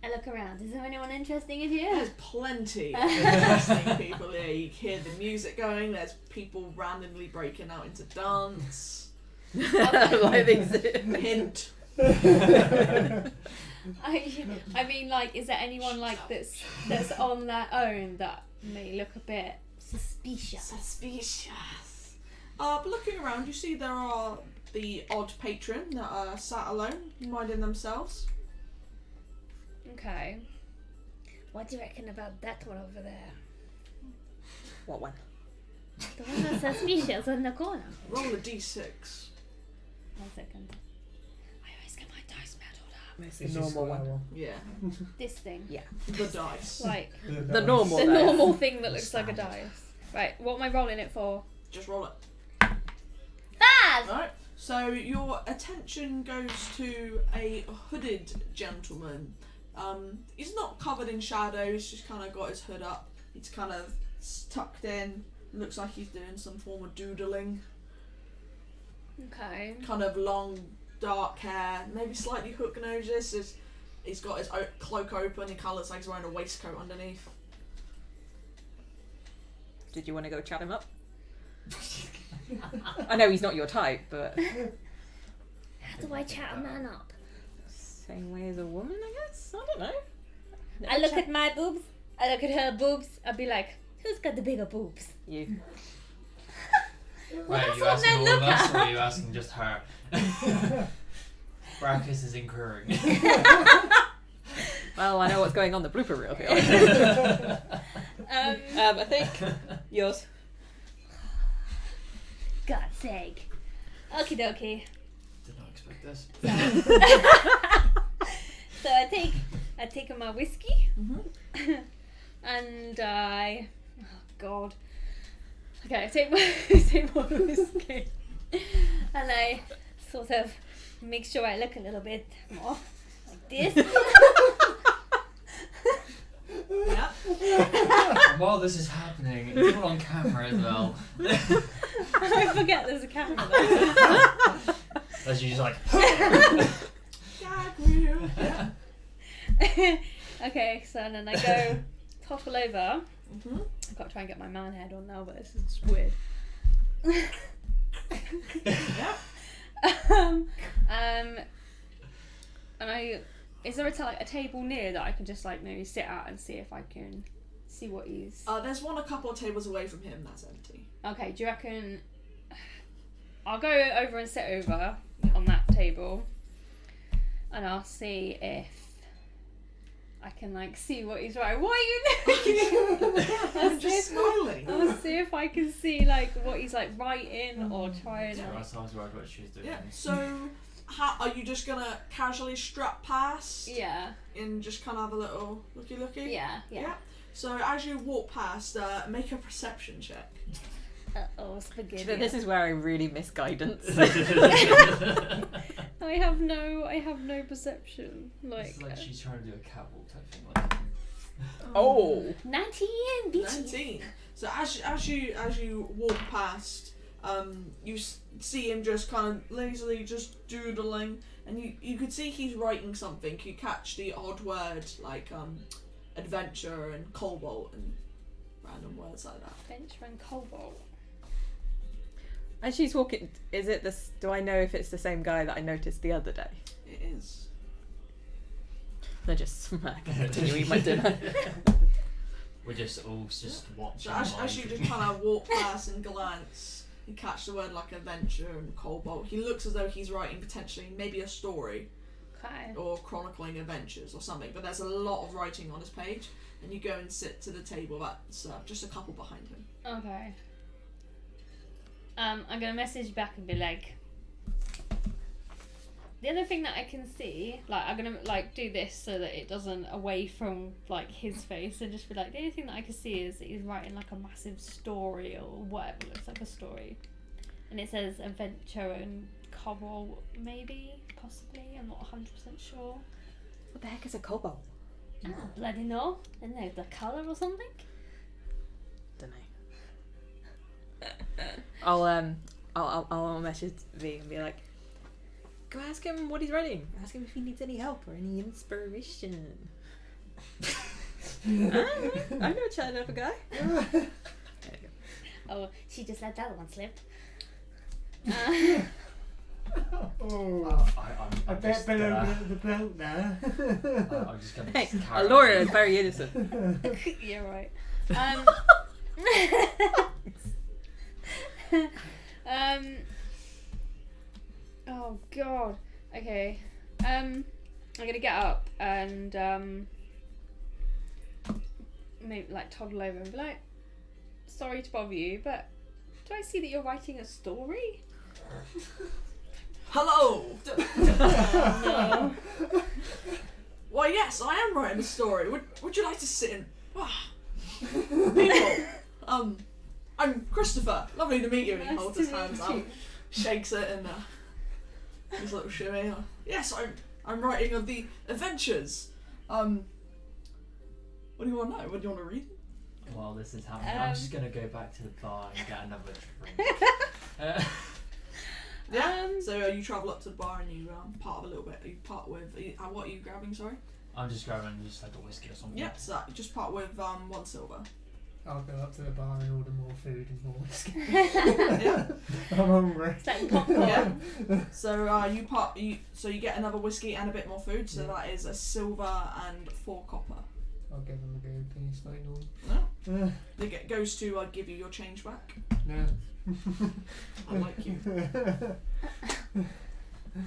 I look around. Is there anyone interesting in here? There's plenty of interesting people here. You hear the music going, there's people randomly breaking out into dance. Like things. Hint. I mean, like, is there anyone like that's on their own that may look a bit Suspicious. Suspicious. But looking around, you see there are the odd patron that are sat alone, minding themselves. okay? What do you reckon about that one over there? What one? The one that's suspicious in the corner. Roll a d6. 1 second. I always get my dice meddled up. It's It's the just normal one. square Yeah, This thing, the dice. like The normal. the though. normal thing that looks like a Standard. dice. Right, what am I rolling it for? Just roll it. 5! Right. So your attention goes to a hooded gentleman. He's not covered in shadow. He's just kind of got his hood up. He's kind of tucked in. Looks like he's doing some form of doodling. Okay. Kind of long, dark hair, maybe slightly hook noses. He's got his cloak open. He kind of looks like he's wearing a waistcoat underneath. Did you want to go chat him up? I know he's not your type, but How do I chat a man up? same way as a woman, I guess. I don't know. I look at my boobs. I look at her boobs. I'll be like, who's got the bigger boobs? You. Wait, are that's you what asking men all look of us, at. or are you asking just her? Barakus is incurring. Well, I know what's going on the blooper reel here. I think yours. God's sake. Okie dokie. Did not expect this. So I take my whiskey Mhm. And I, oh god. Okay, I take my whiskey. and I sort of make sure I look a little bit more like this. Yeah. And while this is happening, it's all on camera as well. I forget there's a camera there. As you just like. Gag reel. Yeah. Okay, so then I go topple over. Mm-hmm. I've got to try and get my man head on now, but this is weird. Yeah. And is there a table near that I can just like maybe sit at and see if I can see what he's... There's one a couple of tables away from him that's empty. Okay, do you reckon... I'll go over and sit over on that table and I'll see if I can like see what he's writing. What are you doing? I'm just smiling. I'll see if I can see like what he's like writing or trying. Yeah, I was worried what she was doing. Yeah, so how are you just gonna casually strut past? Yeah. And just kind of have a little looky? Yeah. So as you walk past, make a perception check. Oh, spaghetti. This is where I really miss guidance. I have no perception. It's like she's trying to do a catwalk type thing. Like. Oh. 19, bitch. 19. So as you walk past, you see him just kind of lazily just doodling, and you could see he's writing something. You catch the odd word like adventure and cobalt and random words like that. Adventure and cobalt. As she's walking, is it this? Do I know if it's the same guy that I noticed the other day? It is. I just smack. Continue eating my dinner. We're just all just watching. So as you just kind of walk past and glance, you catch the word like adventure and cobalt. He looks as though he's writing potentially maybe a story. Okay. Or chronicling adventures or something, but there's a lot of writing on his page, and you go and sit to the table that's just a couple behind him. Okay. I'm gonna message back and be like, the other thing that I can see, like I'm gonna like do this so that it doesn't away from like his face, and just be like, the only thing that I can see is that he's writing like a massive story or whatever looks like a story, and it says adventure and cobalt, maybe, possibly. I'm not 100% sure. What the heck is a cobalt? I don't bloody know. I don't know, the colour or something. Don't know. I'll message V and be like, go ask him what he's writing. Ask him if he needs any help or any inspiration. I know chatting up a guy. There you go. Oh, she just let that one slip. Oh, I'm I bet just, below the belt now. I'm just gonna. Hey, just carry Laura on. is very innocent. You're right. Oh god. Okay. I'm gonna get up and maybe like toddle over and be like, sorry to bother you, but do I see that you're writing a story? Hello! Oh, no. Why yes, I am writing a story. Would you like to sit in? People, I'm Christopher. Lovely to meet you. And he Nice holds to his hands meet out, you. shakes it, and his little shimmy. Yes, I'm writing of the adventures. What do you want to know? What do you want to read? While this is happening, I'm just gonna go back to the bar and get another drink. Yeah. So you travel up to the bar and you part a little bit. You part with what are you grabbing? Sorry. I'm just grabbing just like a whiskey or something. Yep. So you just part with 1 silver. I'll go up to the bar and order more food and more whiskey. Yeah. I'm hungry. It's like popcorn. Yeah. So you get another whiskey and a bit more food. So Yeah. that is a silver and 4 copper. I'll give them a go, please, like normal. No. It goes to give you your change back. No. I like you.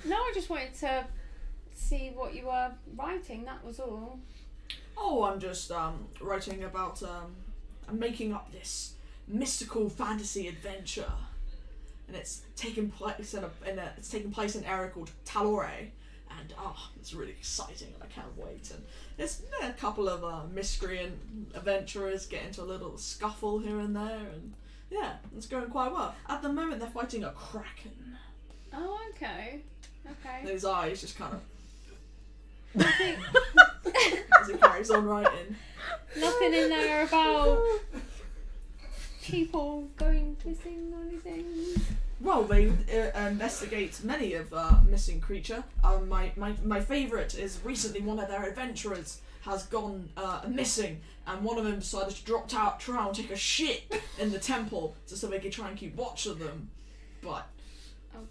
No, I just wanted to see what you were writing, that was all. Oh, I'm just writing about I'm making up this mystical fantasy adventure, and it's taking place in an area called Talore, and it's really exciting, and I can't wait. And there's a couple of miscreant adventurers get into a little scuffle here and there, and yeah, it's going quite well. At the moment, they're fighting a kraken. Oh, okay. And his eyes just kind of Nothing, as he carries on writing. nothing in there about people going missing or anything. Well, they investigate many of missing creature. My favourite is recently one of their adventurers has gone missing, and one of them decided to try and take a shit in the temple so they could try and keep watch of them. But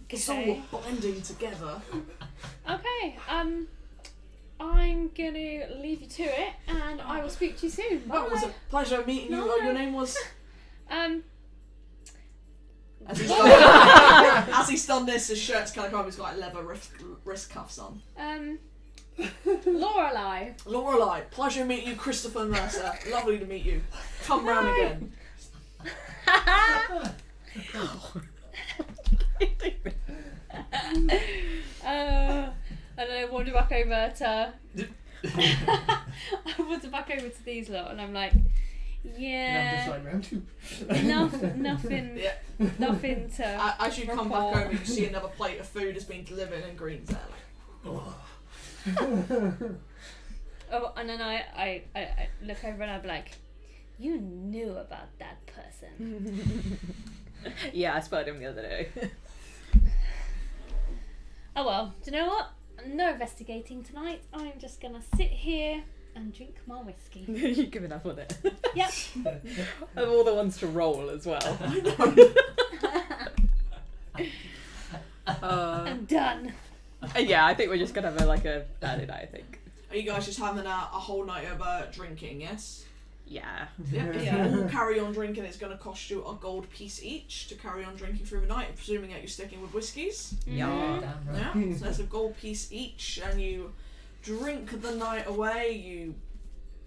it's all blending together. Okay. I'm gonna leave you to it, and I will speak to you soon. Bye. Well, it was a pleasure meeting you. Your name was. As he's done this, his shirt's kind of covered. He's got like leather wrist cuffs on. Lorelei. Lorelei, pleasure meeting you, Christopher Mercer. Lovely to meet you. Come round again. And then I wander back over to. I wander back over to these lot, and I'm like, yeah. round two. Nothing. Yeah. Nothing to. As you come back report. over, you see another plate of food has been delivered and Green's there. Oh, and then I look over and I'm like, you knew about that person. Yeah, I spotted him the other day. Oh well, do you know what? No investigating tonight. I'm just gonna sit here and drink my whiskey. You've given up on it. Yep. Of all the ones to roll as well. I'm done. Yeah, I think we're just gonna have a Saturday night, I think. Are you guys just having a whole night of drinking, yes? Yeah. Yeah. If Yeah. you all carry on drinking, it's going to cost you a gold piece each to carry on drinking through the night, presuming that you're sticking with whiskies. Yeah. Damn right. Yeah. So that's a gold piece each, and you drink the night away. You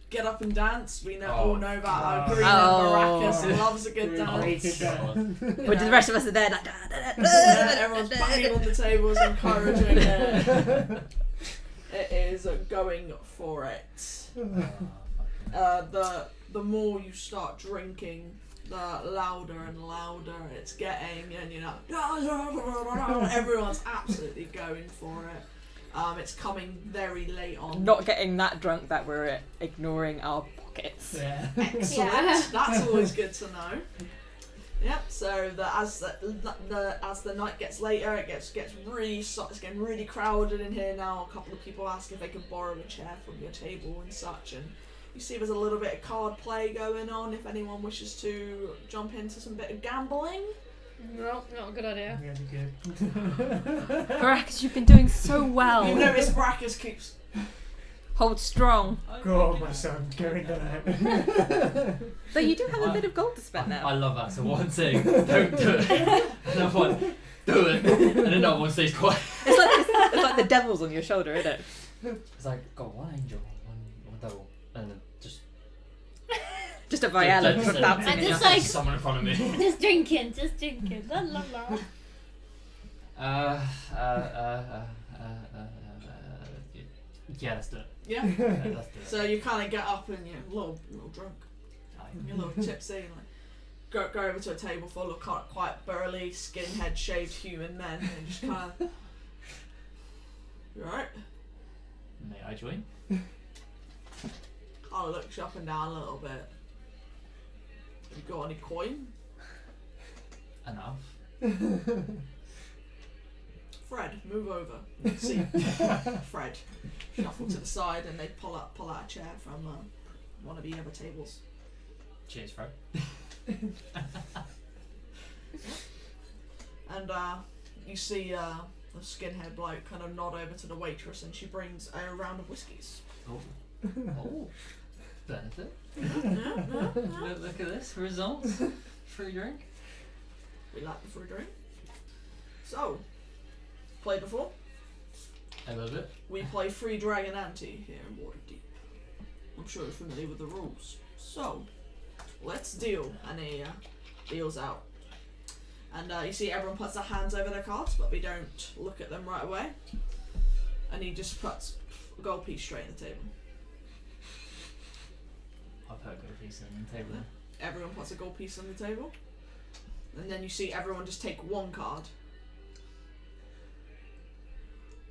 get up and dance. We all know about Green and Barakus loves a good dance. But the rest of us are there like Everyone's banging on the tables, encouraging it. It is going for it. The more you start drinking, the louder and louder it's getting, and you know, everyone's absolutely going for it. It's coming very late on. not getting that drunk that we're ignoring our pockets. Yeah. Excellent. Yeah. That's always good to know. Yep. So as the night gets later, it gets it's getting really crowded in here now. A couple of people ask if they can borrow a chair from your table and such, and you see there's a little bit of card play going on. If anyone wishes to jump into some bit of gambling. No, not a good idea. Really good. Barakus, you've been doing so well. You notice Barakus keeps. Hold strong. Go on, my son, going down. Though you do have a bit of gold to spend I now. love that. So one saying, don't do it. Another one, do it. And another one stays quiet. It's like the devil's on your shoulder, isn't it? It's like, got one angel, one devil, and then just Just a Viala just- bouncing And in your just head. like- someone in front of me. Just drinking. La la la. Yeah, let's do it. Yeah. Yeah, let's do it. So you kind of get up and you're a little drunk. You're a little tipsy. Like, go over to a table full of quite burly, skinhead, shaved human men, and just kind of. You alright? May I join? Kind of looks you up and down a little bit. Have you got any coin? Enough. Fred, move over. You can see Fred shuffle to the side, and they pull out a chair from one of the other tables. Cheers, Fred. And you see the skinhead bloke kind of nod over to the waitress, and she brings a round of whiskies. Oh. Oh. Benefit. Yeah. Look at this. Results. Free drink. We like the free drink. So, played before? A little bit. We play Free Dragon Ante here in Waterdeep. I'm sure you're familiar with the rules. So, let's deal. And he deals out. And you see everyone puts their hands over their cards, but we don't look at them right away. And he just puts a gold piece straight on the table. I've heard good piece on the table. Everyone puts a gold piece on the table. And then you see everyone just take one card.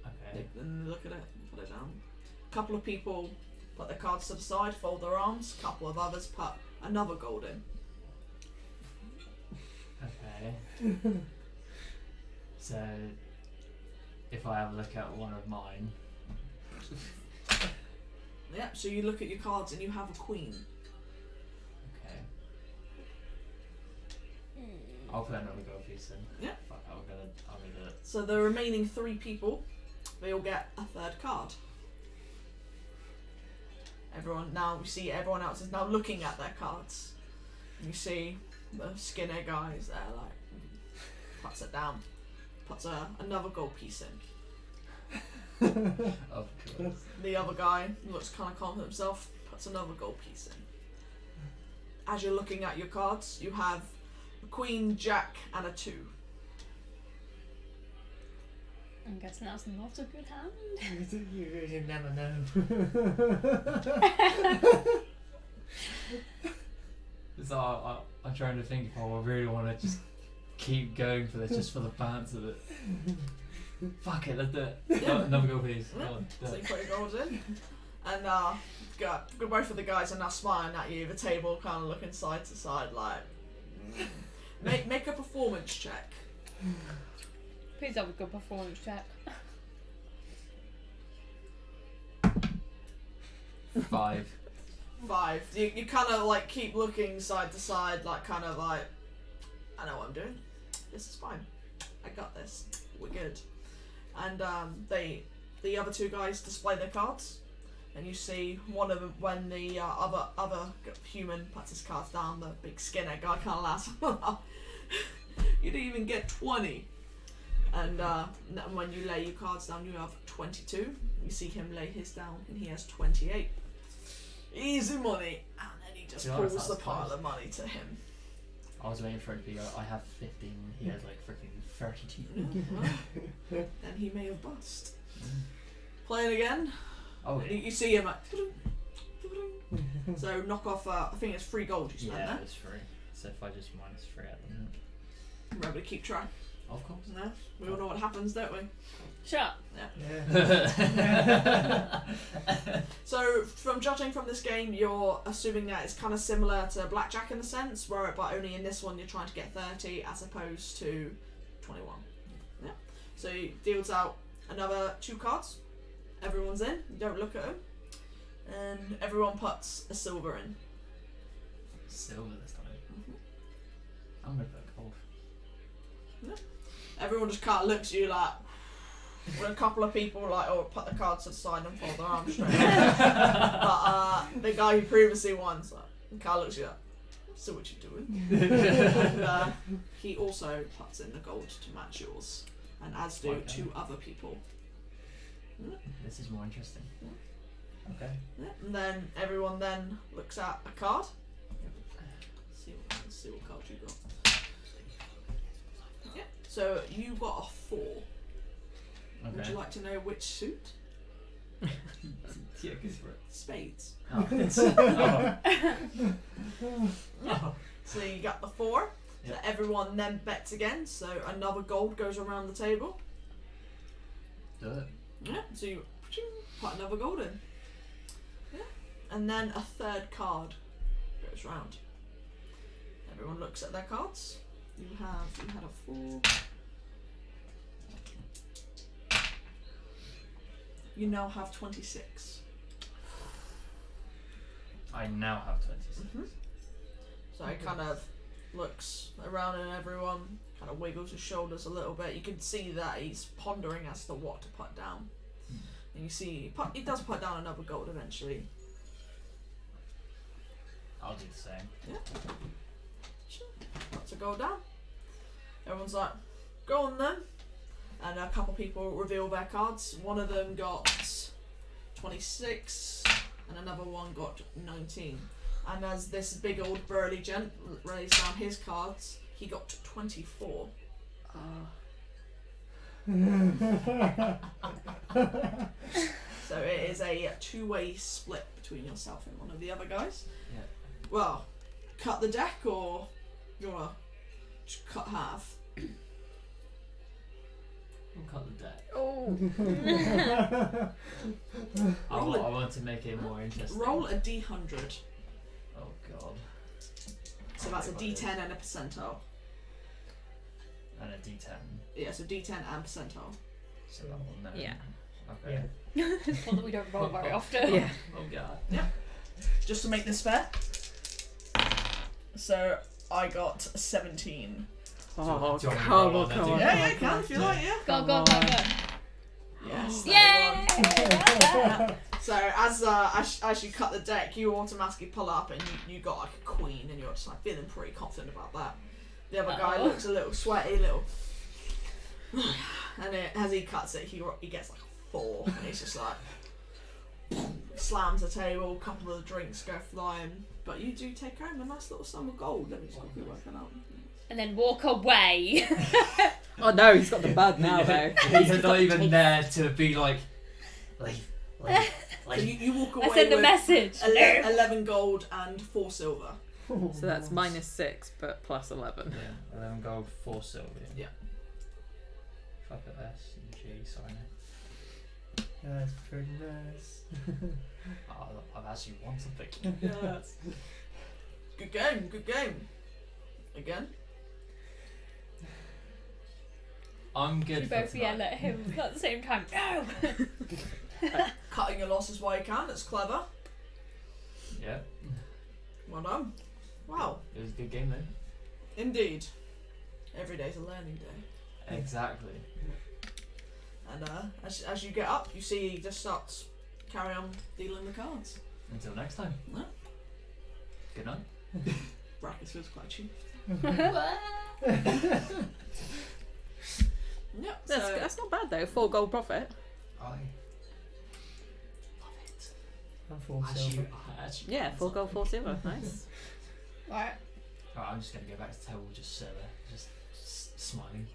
Okay. And look at it, put it down. A couple of people put their cards to the side, fold their arms. A couple of others put another gold in. Okay. So, if I have a look at one of mine, Yep, so you look at your cards and you have a queen. okay, I'll put another gold piece in. Yeah. Fuck, I'm gonna do it. So the remaining 3 people, they all get a 3rd card. Everyone now, we see everyone else is now looking at their cards. And you see the skinner guys there, like, puts it down, puts another gold piece in. Of course. The other guy looks kind of confident himself, puts another gold piece in. As you're looking at your cards, you have a queen, jack, and a 2. I'm guessing that's not a good hand. You never know. So I'm trying to think if I really want to just keep going for this, just for the balance of it. Fuck it, let's do it. Yeah. Another gold piece. Go Yeah. on, do So it. you put your golds in. And both of the guys are now smiling at you, the table kind of looking side to side like... make a performance check. Please have a good performance check. 5. 5. You kind of like keep looking side to side, like kind of like, I know what I'm doing. This is fine. I got this. We're good. And the other 2 guys display their cards, and you see one of them when the other human puts his cards down. The big skinner guy kind of laughs. You didn't even get 20. And when you lay your cards down, you have 22. You see him lay his down, and he has 28. Easy money, and then he just To be honest, pulls the that's pile close. of money to him. I was waiting for it to be, I have 15, he has like freaking 32. And he may have bust. Playing again. Oh, You see him like. So knock off. I think it's 3 gold you spend yeah, there. it's free. So if I just minus 3 at the minute. Remember to keep track. Of course. No, we all know what happens, don't we? Shut up. Yeah. So from judging from this game, you're assuming that it's kind of similar to blackjack in a sense, but only in this one you're trying to get 30 as opposed to 21. Yeah. So he deals out another 2 cards. Everyone's in. You don't look at them, and everyone puts a silver in. Silver this time. I'm gonna put gold. Everyone just kind of looks at you like. When a couple of people like, put the cards to the side and fold their arms straight. But the guy who previously won, so kind of looks at you like, so what you doing? And he also puts in the gold to match yours, and as do Okay. 2 other people. This is more interesting. Okay. Yeah. And then everyone then looks at a card. Let's see what card you got. Yeah. So you got a 4. Okay. Would you like to know which suit? Yeah, because we're... Spades. Oh, it's... Yeah. So you got the 4. So Yep. everyone then bets again. So another gold goes around the table. Do it. Yeah. So you put another gold in. Yeah. And then a 3rd card goes round. Everyone looks at their cards. You had a 4. You now have 26. I now have 26. So he kind of looks around at everyone, kind of wiggles his shoulders a little bit. You can see that he's pondering as to what to put down. And you see he does put down another gold eventually. I'll do the same. Puts a gold down. Everyone's like, go on then. And a couple people reveal their cards. One of them got 26 and another one got 19. And as this big old burly gent lays down his cards, he got 24. So it is a 2-way split between yourself and one of the other guys. Yeah. Well, cut the deck or you wanna just cut half? We'll cut the deck. Oh. I want to make it more interesting. Roll a d100. Oh god. So that's a d10 and a percentile. And a D10. Yeah, so D10 and percentile. So that one there. Yeah. Okay. It's one that we don't roll very often. Yeah. Oh god. Just to make this fair. So I got 17. Oh, Do you want me to come roll on, on come that? on. Yeah, come yeah, on, can come if you on. like, yeah. Go, go, go, go. Yes. Yay! So as you cut the deck, you automatically pull up and you got like a queen, and you're just like feeling pretty confident about that. The other guy looks a little sweaty, and as he cuts it, he gets like a 4, and he's just like slams the table. A couple of the drinks go flying, but you do take home a nice little sum of gold. Let me just quickly work it out. And then walk away. Oh no, he's got the bug now though. He's not even there to be like, leave. So you walk away I send a with message. 11 gold and 4 silver. So that's -6, but plus 11. Yeah, 11 gold, 4 silver. Yeah. If I put S and G, sorry. That's pretty nice. Oh, I've actually won something. Yes. Good game, good game. Again. I'm good You for both tonight. yell at him at the same time. No! Cutting your losses while you can, it's clever. Yeah, Well done. Wow, it was a good game though. indeed. Every day's a learning day. Exactly. And as you get up, you see he just starts carry on dealing the cards. Until next time. No. Good night. Barakus feels quite cheap. Yep. That's not bad though. 4 gold profit. I Love it. I'm full actually, silver. I actually Yeah, 4 gold, 4 silver. Nice. Right. Alright, I'm just gonna go back to the table, just sit there, just smiling.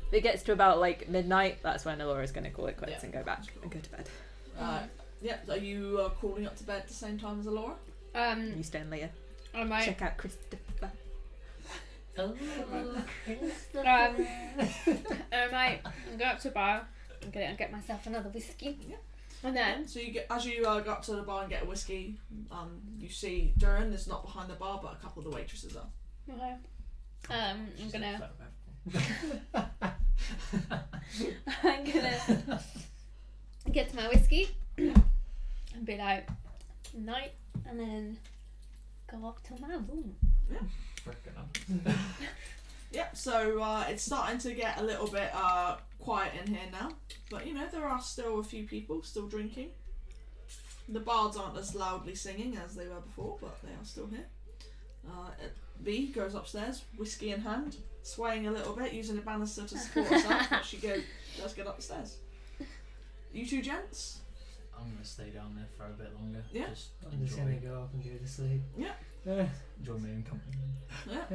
If it gets to about like midnight, that's when Laura's going to call it quits Yeah. and go back and go to bed. Are you crawling up to bed at the same time as Alora? You stay in Leah. I might. Check out Christopher. I might go up to the bar and get myself another whiskey. Yeah. And then So you get as you go up to the bar and get a whiskey, you see Duran is not behind the bar, but a couple of the waitresses are. okay. I'm gonna get to my whiskey and be like night, and then go up to my room. Frickin' hell. Yep, so it's starting to get a little bit quiet in here now, but you know, there are still a few people still drinking. The bards aren't as loudly singing as they were before, but they are still here. V goes upstairs, whiskey in hand, swaying a little bit, using a banister to support herself, but she does get upstairs. You two gents? I'm gonna stay down there for a bit longer. Yeah. Just I'm just gonna go off and go to sleep. Yeah. enjoy my own company. Yeah.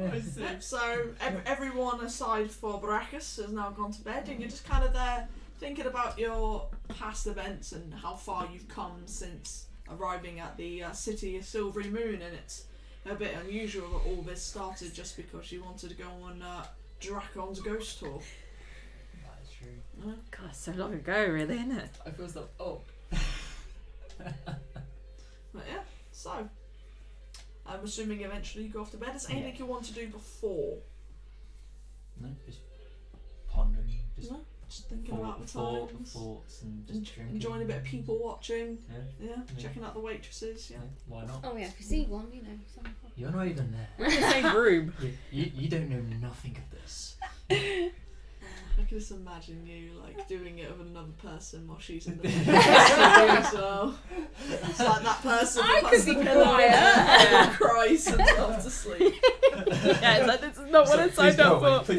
Yep, so everyone aside for Barakus has now gone to bed, and you're just kind of there thinking about your past events and how far you've come since arriving at the city of Silvery Moon, and it's a bit unusual that all this started just because you wanted to go on Dracon's ghost tour. That is true. God, so long ago, really, isn't it? I feel so. Oh. But yeah, so I'm assuming eventually you go off to bed. Is there anything you want to do before? No, just pondering, just No? Just thinking about the times, thoughts, and just drinking. enjoying a bit of people watching. Yeah. Yeah, checking out the waitresses. Yeah. Why not? Oh yeah, if you see one, you know. You're not even there. We're in the same room. You don't know nothing of this. I can just imagine you like doing it with another person while she's in the bed. So it's like that person I becomes could the be pillow quiet. and cries himself to sleep. Yeah, it's like, this is not what I signed up for.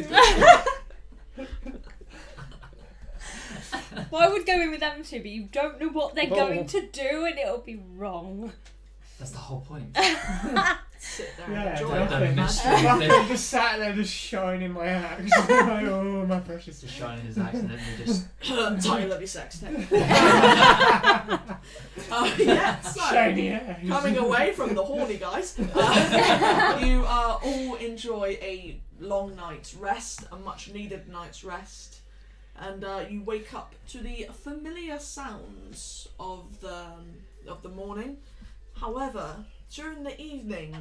Well, I would go in with them too, but you don't know what they're Oh. going to do, and it'll be wrong. That's the whole point. Sit there Yeah, and enjoy don't- it. don't miss Imagine. it. I'm just sat there just shining my axe. Like, oh, my precious. Just shining his axe and then they just. Tiny lovely sex tape. Yeah, so Shiny axe. coming away from the horny guys, you all enjoy a long night's rest, a much needed night's rest, and you wake up to the familiar sounds of the morning. However, during the evening,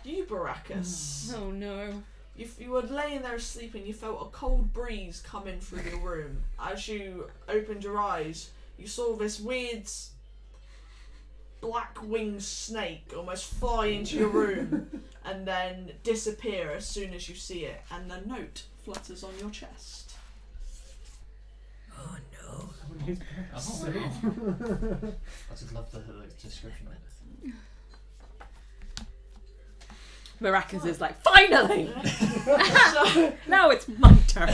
you, Barakus, Oh no. You were laying there sleeping. You felt a cold breeze come in through your room. As you opened your eyes, you saw this weird black-winged snake almost fly into your room and then disappear as soon as you see it. And the note flutters on your chest. Oh no. I just love the description of it. Barakus is like, finally! So, Now it's my turn.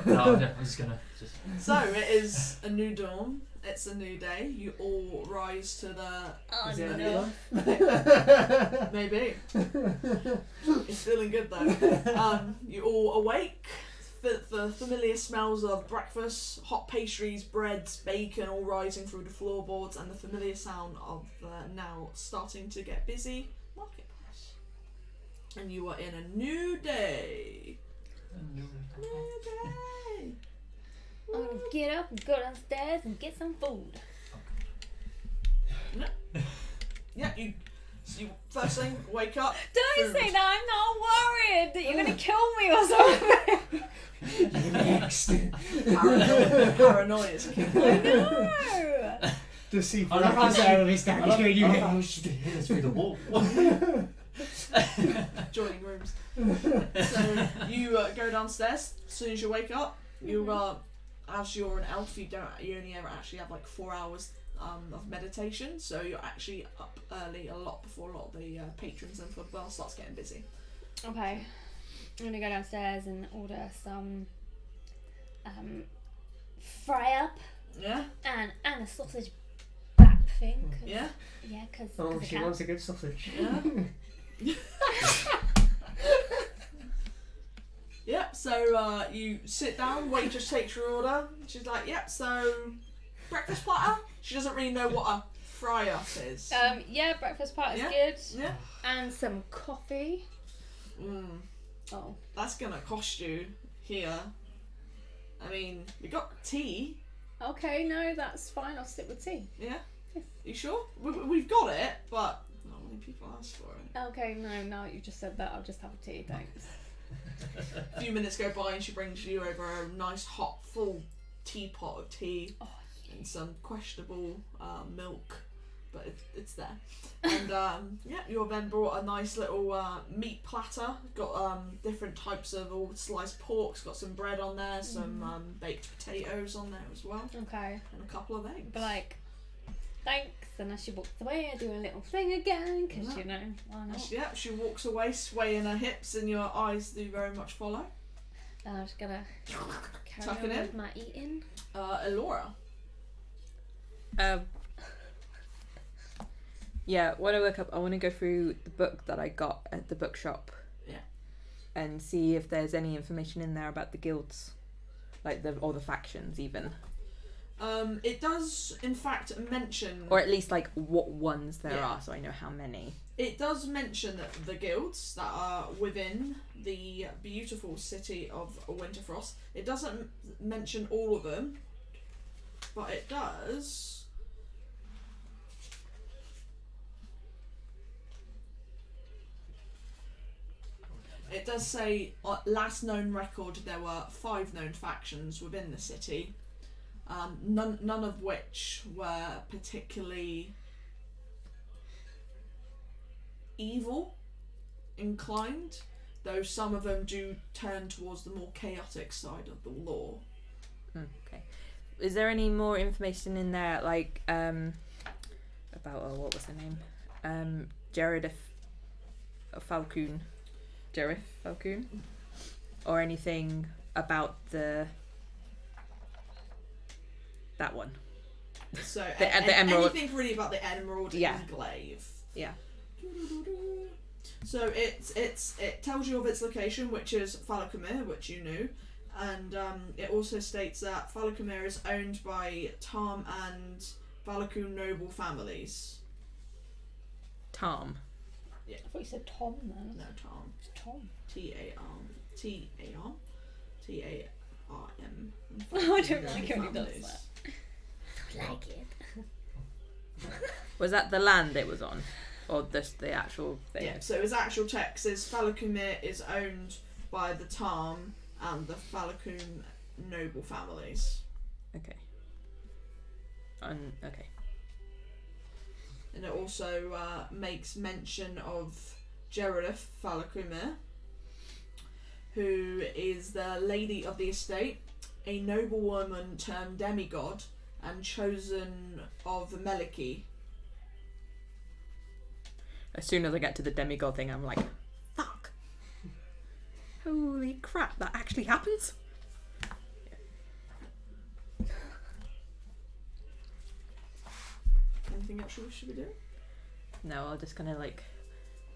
No, I'm just gonna just. so it is a new dawn. It's a new day. You all rise to the. Oh Is it no. Maybe. It's feeling good though. You all awake. The familiar smells of breakfast, hot pastries, breads, bacon all rising through the floorboards, and the familiar sound of now starting to get busy marketplace. And you are in a new day. New day. I'm gonna get up and go downstairs and get some food. Yeah, you first thing wake up. Don't Food. say that. I'm not worried that you're gonna kill me or something. Next. Paranoia is kicking in. No. To see I love how Barakus she- out of his I damage love going, you how hit. she hit us through the wall. Joining rooms. So you go downstairs as soon as you wake up. You as you're an elf, you only ever actually have like 4 hours of meditation. So you're actually up early a lot before a lot of the patrons and football starts getting busy. Okay. I'm gonna go downstairs and order some fry up Yeah, and a sausage bap thing. 'Cause- yeah, Yeah, because Oh, she wants a good sausage. yeah. Yep. So you sit down. Waitress takes your order. She's like, "Yep." So breakfast platter. She doesn't really know what a fry up is. Yeah, breakfast part is Yeah. good. Yeah. And some coffee. Oh. That's gonna cost you here. I mean, we got tea. Okay, no, that's fine. I'll stick with tea. Yeah. You sure? We've got it, but not many people ask for it. Okay, no, now that you just said that, I'll just have a tea, thanks. A few minutes go by and she brings you over a nice hot full teapot of tea Oh, and some questionable milk, but it's there. And yeah, you're then brought a nice little meat platter. Got different types of all sliced porks. Got some bread on there, some baked potatoes on there as well, Okay. and a couple of eggs. But like, thanks. And as she walks away, I do a little thing again, because Yeah. you know, why not? Yeah, she walks away, swaying her hips, and your eyes do very much follow. And I'm just gonna carry Tuck on it in. with my eating. Elora. Yeah, when I wake up, I want to go through the book that I got at the bookshop. Yeah. And see if there's any information in there about the guilds, like the factions even, It does, in fact, mention. or at least like what ones there Yeah. are, so I know how many. It does mention that the guilds that are within the beautiful city of Winterfrost. It doesn't mention all of them, but it does. It does say, last known record, there were 5 known factions within the city, none of which were particularly evil inclined, though some of them do turn towards the more chaotic side of the law. Okay. Is there any more information in there, like about what was her name? Jared Falcon. Jareth Falcon, or anything about that one? So The emerald. Anything really about the emerald Yeah. enclave. Yeah. So it tells you of its location, which is Falacomir, which you knew, and it also states that Falacomir is owned by Tarm and Valakun noble families. Tom. I thought you said Tom then. No, Tarm. It's Tom. Tarm. I don't like it when he does that. I like it. Was that the land it was on, Or just the actual thing? Yeah, so his actual text is Falakumir is owned by the Tarm and the Falakum noble families. Okay. Okay. And it also makes mention of Geralith Falakumir, who is the lady of the estate, a noblewoman turned demigod, and chosen of Meliki. As soon as I get to the demigod thing, I'm like, fuck. Holy crap, that actually happens? Anything else we should be doing? No, I'll just kind of like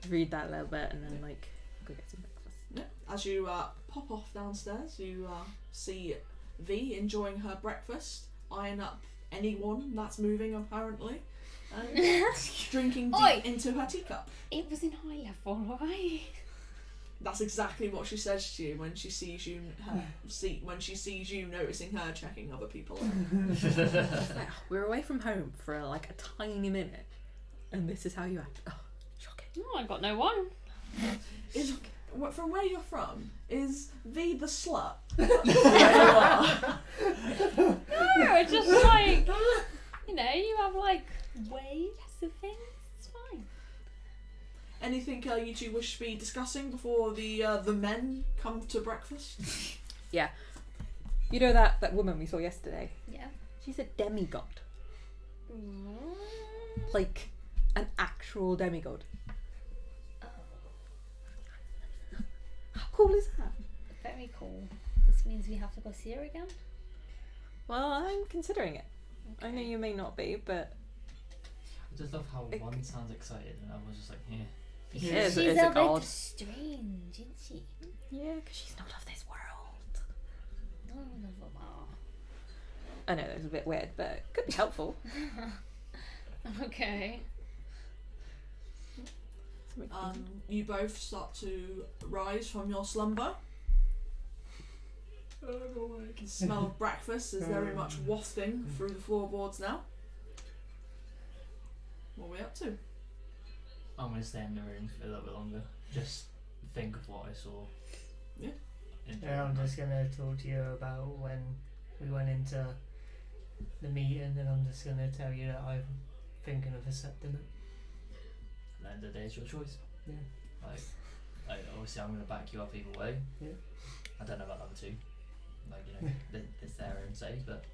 read that a little bit and then like go get some breakfast. Yeah. As you pop off downstairs, you see V enjoying her breakfast, eyeing up anyone that's moving apparently, and drinking Oi! deep into her teacup. It was in high level, right? That's exactly what she says to you when she sees you. When she sees you noticing her checking other people out. Like, we're away from home for like a tiny minute, and this is how you act. Oh, shocking. Oh, I got no one. Is from where you're from? Is V the slut? No, it's just like, you know, you have like ways of things. It's fine. Anything you two wish to be discussing before the men come to breakfast? Yeah. You know that woman we saw yesterday? Yeah. She's a demigod. Like an actual demigod. How cool is that? Very cool. This means we have to go see her again? Well, I'm considering it. I know Okay. you may not be, but I just love how Like- one sounds excited and I was just like, yeah. Because Because she's she's a a god. bit strange, isn't she? yeah, because she's not of this world. No, no, no, no. I know that was a bit weird, but it could be helpful. Okay. You both start to rise from your slumber. You can smell breakfast is very much wafting through the floorboards now. What are we up to? I'm going to stay in the room for a little bit longer. Just think of what I saw. Yeah. Yeah, I'm just gonna talk to you about when we went into the meeting, and I'm just gonna tell you that I'm thinking of accepting it. At the end of the day, it's your choice. Yeah. Like obviously, I'm going to back you up either way. Yeah. I don't know about the other two. Like, you know, it's their own say, but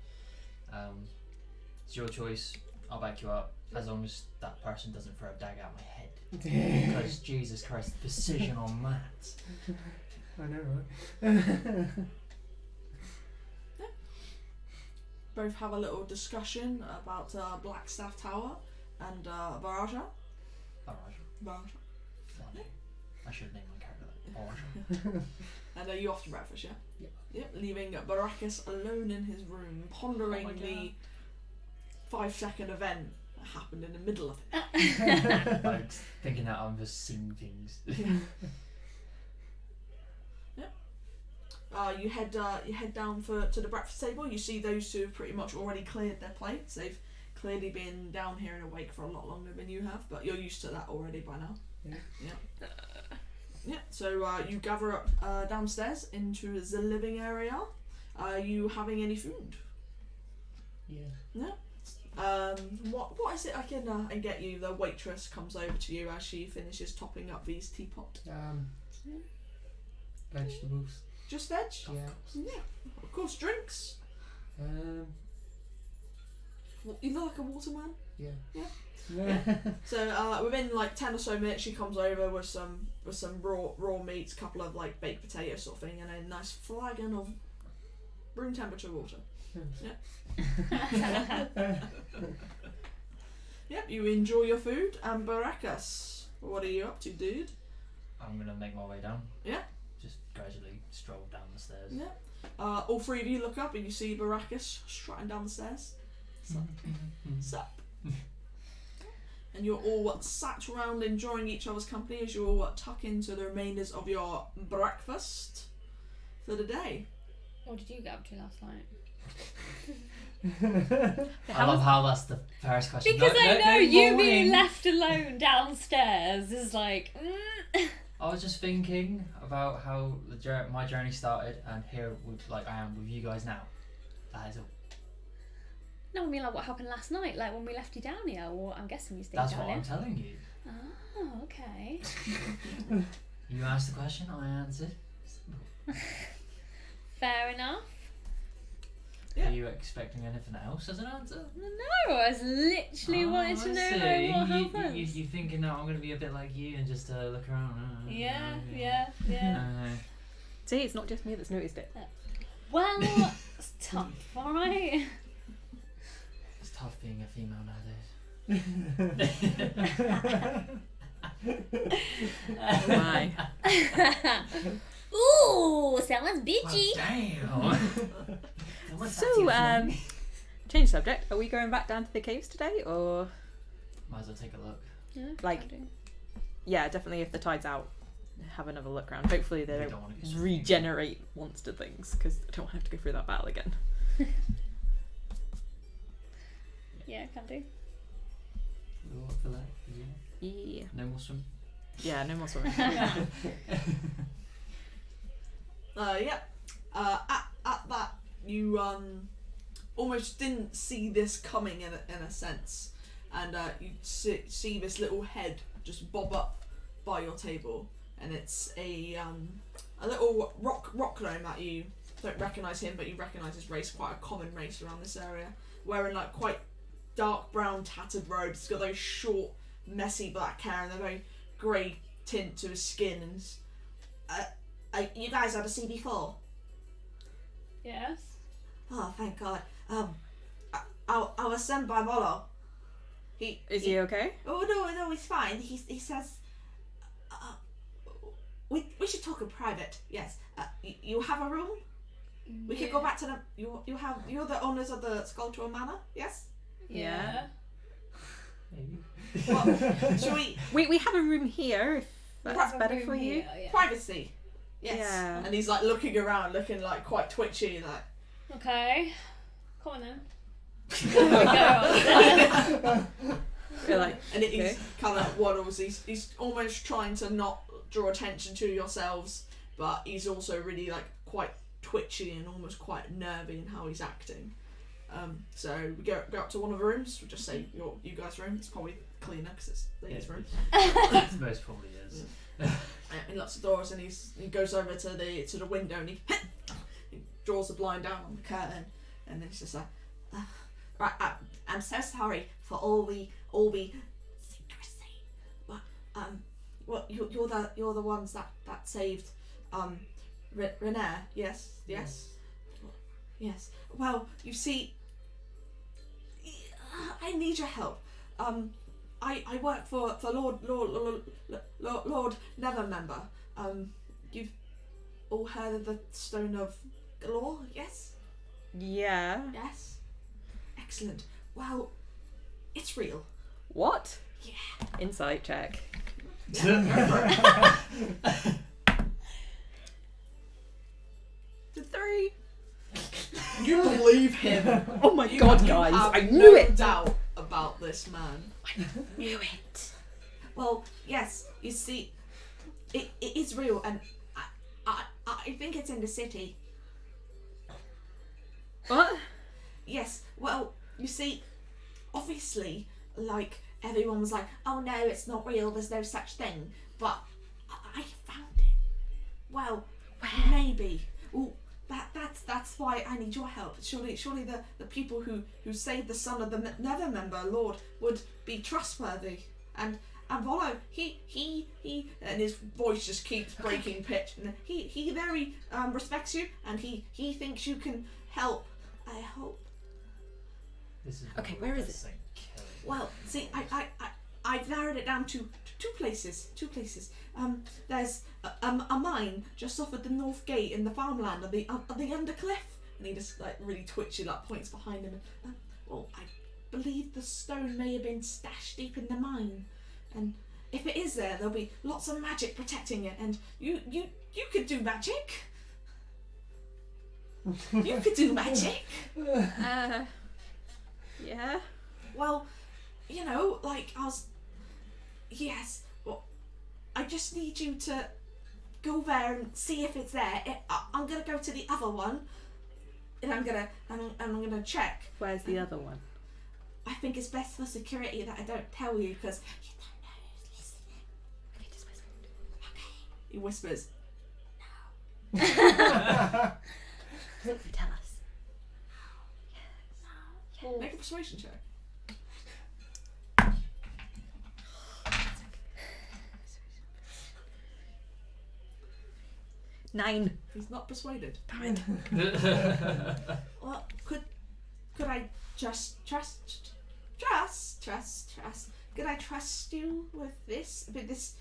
it's your choice. I'll back you up as long as that person doesn't throw a dagger at my head. Because Jesus Christ, precision on that. I know, right? Both have a little discussion about Blackstaff Tower and Varaja. Varaja. I should name my character that. And are you off to breakfast, yeah? Yep. Yep, leaving Barakus alone in his room, pondering Oh my the 5-second event that happened in the middle of it. Like thinking that I'm just seeing things. You head down to the breakfast table. You see those two have pretty much already cleared their plates. They've clearly been down here and awake for a lot longer than you have, but you're used to that already by now. Yeah. Yeah. So you gather up downstairs into the living area. Are you having any food? Yeah. What is it I can get you? The waitress comes over to you as she finishes topping up these teapot. Vegetables. Just veg? Yeah. Yeah. Of course, drinks. You look like a waterman. Yeah. Yeah. So within like 10 or so minutes, she comes over with some raw meats, a couple of like baked potatoes sort of thing, and a nice flagon of room temperature water. Yep, you enjoy your food. And Barakus, what are you up to, dude? I'm gonna make my way down. Yeah. Just gradually stroll down the stairs. Yeah. All three of you look up and you see Barakus strutting down the stairs. Sup? And you're all sat around enjoying each other's company as you all tuck into the remainders of your breakfast for the day. What did you get up to last night? I love how that's the first question. Because I know no you morning. being left alone downstairs is like. I was just thinking about how my journey started, and here I am with you guys now. That is all. No, I mean like what happened last night, like when we left you down here, or I'm guessing you stayed That's down what here. I'm telling you. Oh, okay. You asked the question, I answered. Fair enough. Yeah. Are you expecting anything else as an answer? No, I was literally wanting to know like, what happens. You thinking that I'm going to be a bit like you and just look around? Yeah. See, it's not just me that's noticed it. Well, it's tough, alright? It's tough being a female nowadays. My. Ooh, someone's bitchy. Damn. So, change subject. Are we going back down to the caves today, or Might as well take a look. Yeah, Like- can do. yeah, definitely if the tide's out, have another look around. Hopefully they We don't don't wanna get regenerate monster things because I don't want to have to go through that battle again. Yeah, can do. We'll look for that. Yeah. No more swim. Yeah, no more swimming. At that, you almost didn't see this coming in a sense, and you see this little head just bob up by your table, and it's a little rock gnome that you don't recognise him, but you recognise his race, quite a common race around this area, wearing like quite dark brown tattered robes. He's got those short, messy black hair and a very grey tint to his skin. And you guys ever see before? Yes. Oh, thank God. I was sent by Golorr. Is he okay? Oh no, he's fine. He says, we should talk in private. Yes. You have a room? We could go back to the. You're the owners of the Sculptural Manor. Yes. Yeah. Maybe. Well, shall we? We have a room here. If that's That's better for you. Yeah. Privacy. Yes. Yeah. And he's like looking around, looking like quite twitchy, like. Okay. Come on then. We're like, And he's okay. kind of waddles. He's almost trying to not draw attention to yourselves, but he's also really like quite twitchy and almost quite nervy in how he's acting. So we go up to one of the rooms. We'll just say you guys' room. It's probably cleaner because it's ladies' room. It most probably is. He locks the doors and he goes over to the window and he draws the blind down on the curtain, and then he's just like, right, I'm so sorry for all the secrecy, but well, you're the ones that saved Renair, yes. Well, you see, I need your help. I work for Lord Nevermember. You've all heard of the Stone of Golorr, yes? yeah. Yes. Excellent. Well, it's real. What? Yeah. Insight check. Yeah, 3. you believe him. Oh my You god, guys! have I knew no it. doubt about this man. Knew it. Well, yes. You see, it is real, and I think it's in the city. What? Yes. Well, you see, obviously, like everyone was like, "Oh no, it's not real. There's no such thing." But I found it. Well, maybe. Well, that's why I need your help. Surely the people who saved the son of the Nevermember Lord would be trustworthy. And Volo, he and his voice just keeps breaking pitch. And he very respects you, and he thinks you can help. I hope. This is Okay, where is it? saying kill it. Well, see, I've narrowed it down to two places. There's a mine just off of the north gate in the farmland of the Undercliff, and he just like really twitchy, like points behind him. Well, I believe the stone may have been stashed deep in the mine, and if it is there, there'll be lots of magic protecting it. And you could do magic. You could do magic. Yeah? Well, you know, like I was. Yes. Well, I just need you to go there and see if it's there. I'm gonna go to the other one, and I'm gonna check. Where's the other one? I think it's best for security that I don't tell you because you don't know who's listening. Okay, just whisper. He whispers. Tell us. Make a persuasion check. Nine. He's not persuaded. Damn it. Well, could I just trust? Could I trust you with this? But this,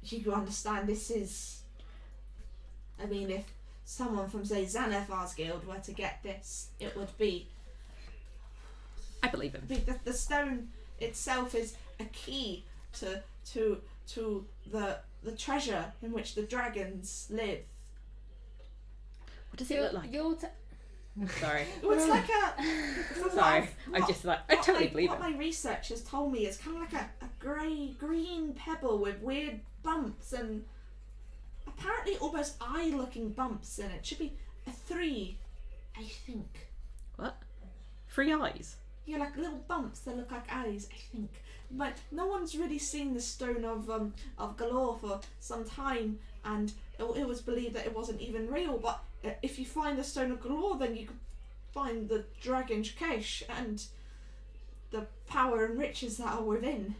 you understand, this is. I mean, if someone from, say, Xanathar's guild were to get this, it would be. I believe him. The stone itself is a key to the treasure in which the dragons live. What does it look like? Sorry. Well, it's like a. Sorry. I totally believe what it. my research has told me is kind of like a green pebble with weird bumps and apparently almost eye-looking bumps in it. Should be a 3, I think. What? 3 eyes? Yeah, like little bumps that look like eyes, I think. But no one's really seen the stone of Golorr for some time, and it was believed that it wasn't even real. But if you find the stone of Golorr, then you can find the dragon Cache and the power and riches that are within.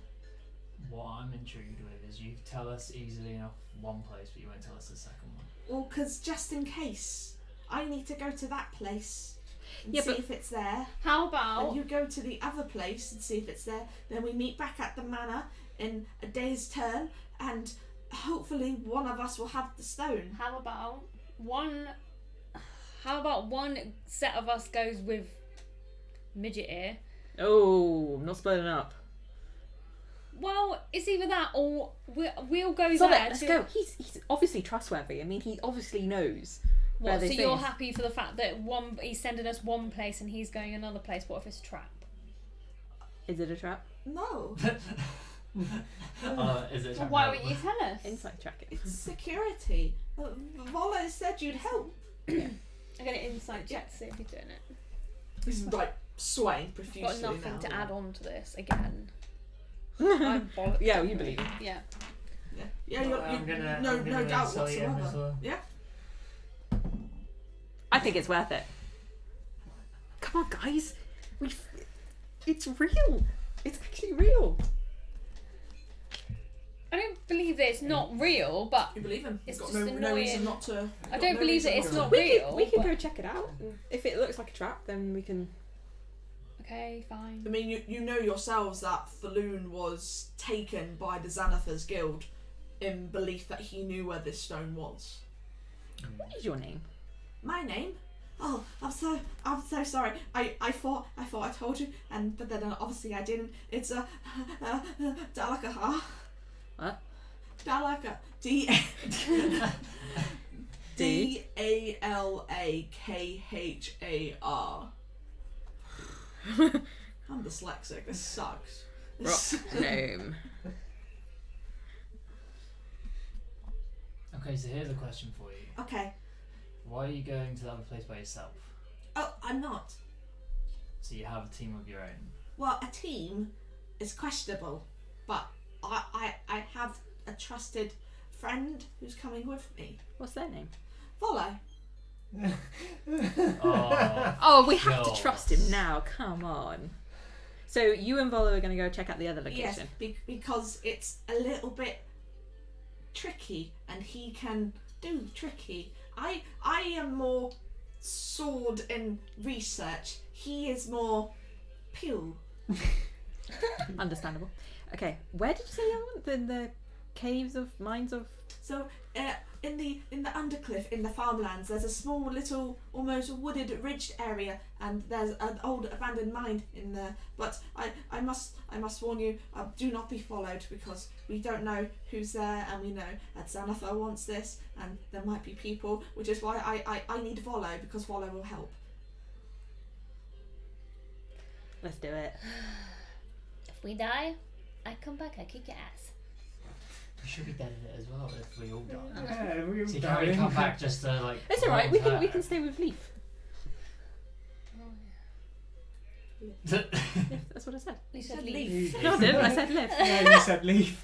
What I'm intrigued with is you tell us easily enough one place, but you won't tell us the second one. Well, because just in case, I need to go to that place and Yeah, see but- if it's there. How And about you go to the other place and see if it's there. Then we meet back at the manor in a day's turn, and hopefully one of us will have the stone. how about one set of us goes with midget ear? Oh, I'm not splitting up. Well, it's either that or we'll go So there. let's to, go. He's obviously trustworthy. I mean, he obviously knows where What, so this you're is. happy for the fact that he's sending us one place and he's going another place? What if it's a trap? Is it a trap? No, Is it? Well, why won't you tell us? Insight tracking. it's security. Vola said you'd help. I'm gonna insight check to see if you're doing it. He's like swaying I've profusely got nothing now. to add on to this again. I'm bollocks. Yeah, well, you believe it. Yeah. Yeah, I'm no gonna doubt insult him as whatsoever. well. Yeah. I think it's worth it. Come on, guys. It's real. It's actually real. I don't believe that it's not real, but You believe him? It's You've got just no reason annoying. not to. I don't believe that it's not We real. can but- go check it out. If it looks like a trap, then we can. Okay, fine. I mean, you know yourselves that Falloon was taken by the Xanathar's guild in belief that he knew where this stone was. What is your name? My name? Oh, I'm so sorry. I thought I told you, but then obviously I didn't. It's Dalaka. What? Dalaka. Dalakahar. I'm dyslexic. This sucks. Name. Okay, so here's a question for you. Okay. Why are you going to the other place by yourself? Oh, I'm not. So you have a team of your own. Well, a team is questionable, but I have a trusted friend who's coming with me. What's their name? Follow. Oh, Oh, we have God. to trust him now. Come on. So you and Volo are going to go check out the other Yes, location. because it's a little bit tricky, and he can do tricky. I am more sword and research. He is more pew. Understandable. Okay, where did you say the other one? The caves of mines of. So in the undercliff in the farmlands, there's a small little almost wooded ridged area, and there's an old abandoned mine in there. But I must warn you, do not be followed, because we don't know who's there, and we know that Xanathar wants this, and there might be people, which is why I need Volo, because Volo will help. Let's do it. If we die, I come back, I kick your ass. You should be dead in it as well if we all die. Yeah, we So you can't really come back just to like. It's alright, we hold can stay with Leaf. Yeah, that's what I said. You said leave. leave. No, I didn't. I said live. Yeah, you said leave.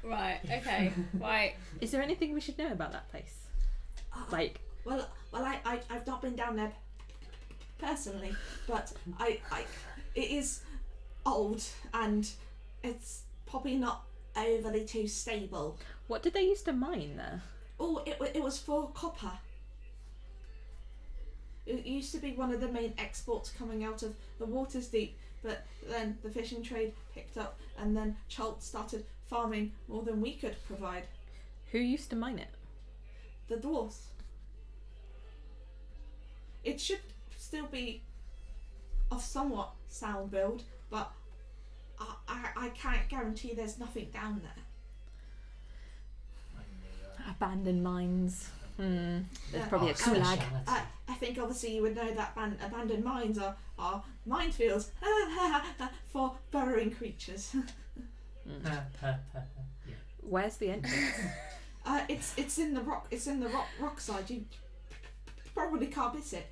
Right, okay, right. Is there anything we should know about that place? Like, Well, I've not been down there personally, but it is old and it's probably not overly too stable. what did they used to mine there? Oh, it was for copper. It used to be one of the main exports coming out of the Waterdeep, but then the fishing trade picked up, and then Chult started farming more than we could provide. Who used to mine it? The dwarves. It should still be of somewhat sound build, but I can't guarantee there's nothing down there. Abandoned mines. There's Yeah. probably a gulag. I think obviously you would know that abandoned mines are minefields for burrowing creatures. Where's the entrance? It's in the rock. It's in the rock side. You probably can't miss it.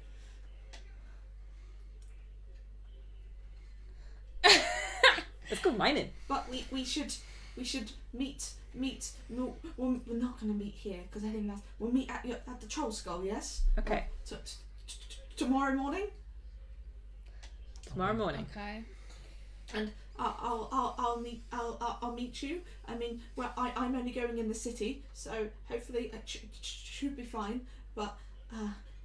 Let's go mining. But we should meet. No, we're not going to meet here because I think we'll meet at the Troll Skull. Yes. Okay. Tomorrow morning. Tomorrow morning. Okay. And I'll meet you. I mean, well, I'm only going in the city, so hopefully it should be fine. But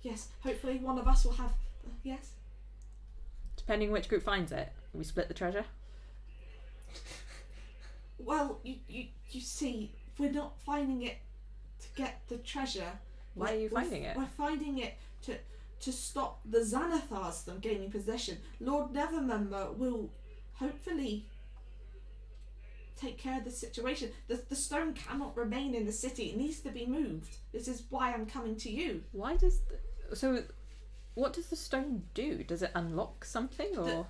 yes, hopefully one of us will have yes. Depending which group finds it, we split the treasure. Well, you see, we're not finding it to get the treasure. Why are you finding it? We're finding it to stop the Xanathars from gaining possession. Lord Nevermember will hopefully take care of the situation. The stone cannot remain in the city. It needs to be moved. This is why I'm coming to you. Why does so? What does the stone do? Does it unlock something or?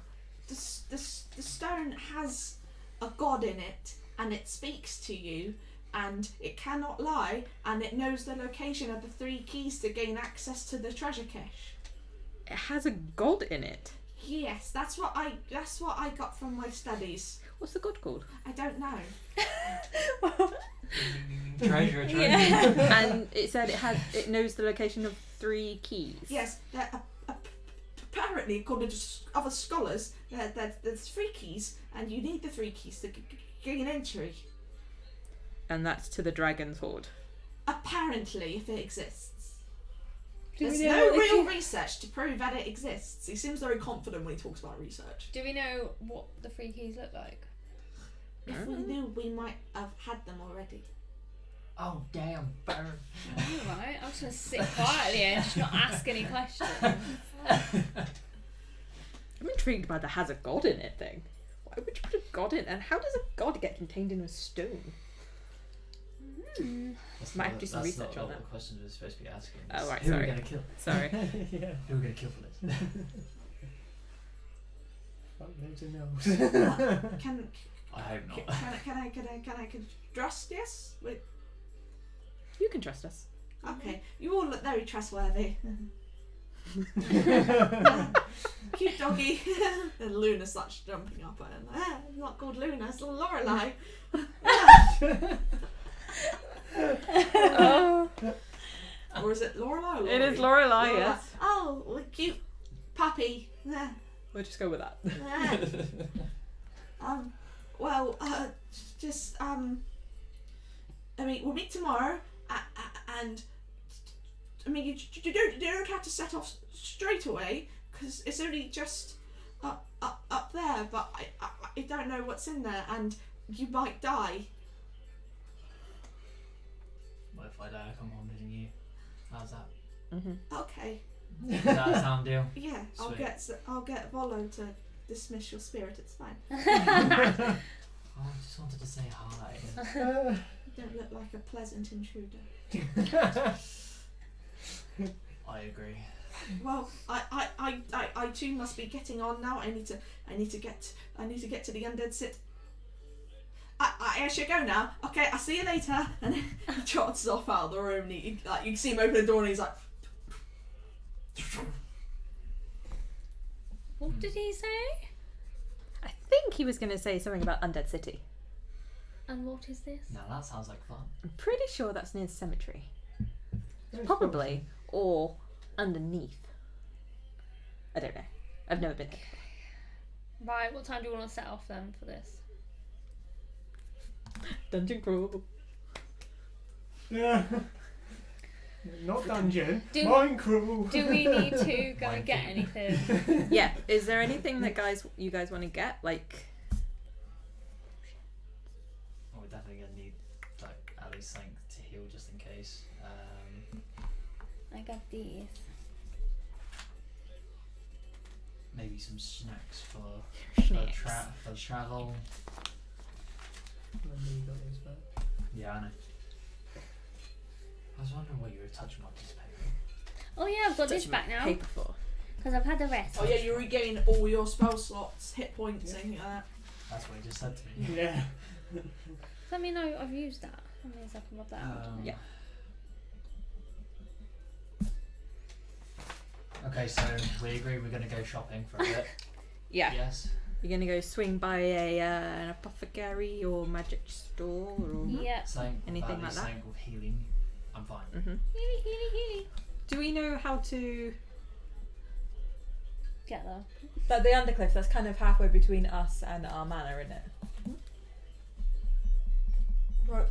The stone has a god in it, and it speaks to you, and it cannot lie, and it knows the location of the 3 keys to gain access to the treasure cache. It has a god in it. Yes, that's what I got from my studies. What's the god called? I don't know. Treasure. Yeah. And it said it knows the location of 3 keys. Yes, apparently, according to other scholars, there's 3 keys, and you need the 3 keys to gain entry. And that's to the dragon's hoard. Apparently, if it exists. Do There's we know no if real you- research to prove that it exists. He seems very confident when he talks about research. Do we know what the 3 keys look like? If we knew, we might have had them already. Oh damn, Baron. Alright, I'm just gonna sit quietly and just not ask any questions. I'm intrigued by the has a god in it thing. Why would you put a god in? And how does a god get contained in a stone? Might have to do some research not on what that. the questions we're supposed to be asking. Oh, It's right, who are sorry. we gonna kill? Sorry. Yeah. Who are we gonna kill for this? Fuck knows and knows. Can I hope not. I trust this? Wait, You can trust us. okay, you all look very trustworthy. Cute doggy. And Luna starts jumping up at him. It's not called Luna, it's Lorelei. Oh, Or is it Lorelei or it is Lorelei? Lorelei, yes. Oh, well, cute puppy. We'll just go with that. Well, I mean, we'll meet tomorrow, and I mean, you don't have to set off straight away because it's only just up there. But I don't know what's in there, and you might die. What if I die? I come home visiting you. How's that? Mm-hmm. Okay, Is that a sound deal? yeah, Sweet. I'll get Volo to dismiss your spirit. It's fine. Oh, I just wanted to say hi. You don't look like a pleasant intruder. I agree. Well, I too must be getting on now. I need to get to the undead sit. I should go now. Okay, I'll see you later. And then he trots off out of the room. And you can see him open the door, and he's like, What did he say? I think he was going to say something about Undead City. And what is this? Now that sounds like fun. I'm pretty sure that's near the cemetery. Very Probably. Or underneath. I don't know. I've never been here. Right, what time do you want to set off then for this? Dungeon crawl. Yeah. Not dungeon. Do- Mine crawl. Do we need to go and get anything? Yeah. Is there anything that you guys want to get? Like, Oh, we're definitely gonna need like at least something to heal just in case. I got these. Maybe some snacks for Snacks. for travel. Remember you got those back. Yeah, I know. I was wondering what you were touching my piece of paper. Oh yeah, I've got this back now. Paper for. Because I've had the rest. oh yeah, you regain all your spell slots, hit points, Yeah. anything like that. That's what you just said to me. Yeah. Does that mean I've used that? That means I can rub that out. Yeah. Okay, so we agree we're gonna go shopping for a bit. Yeah. Yes. You're gonna go swing by an apothecary or magic store or. Yep. Something Anything about like that? Something with healing. I'm fine. Mhm. Healy. Do we know how to? Get there. But the Undercliff, that's kind of halfway between us and our manor, isn't it? Right.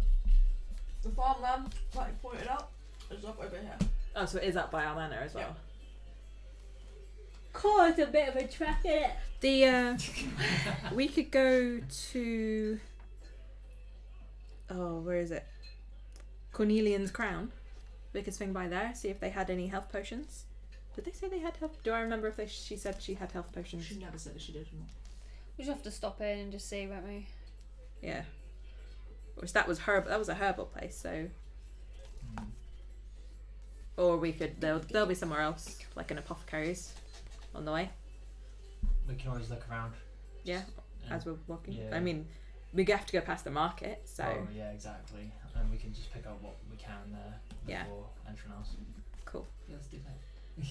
The farmland that you pointed out is up over here. Oh, so it is up by our manor as well. Yeah. Quite a bit of a trek in it. The we could go to. Oh, where is it? Cornelian's Crown. We could swing by there, see if they had any health potions. Did they say they had health? Do I remember if she said she had health potions? She never said if she did or not. We just have to stop in and just see, won't we? Yeah. Which that was that was a herbal place, so. Or we could there'll be somewhere else, like an apothecary's, on the way. We can always look around. Yeah, and- as we're walking. Yeah. I mean, we have to go past the market, so Oh yeah, exactly. And we can just pick up what we can there Yeah. before entering else. cool. Yeah, let's do that.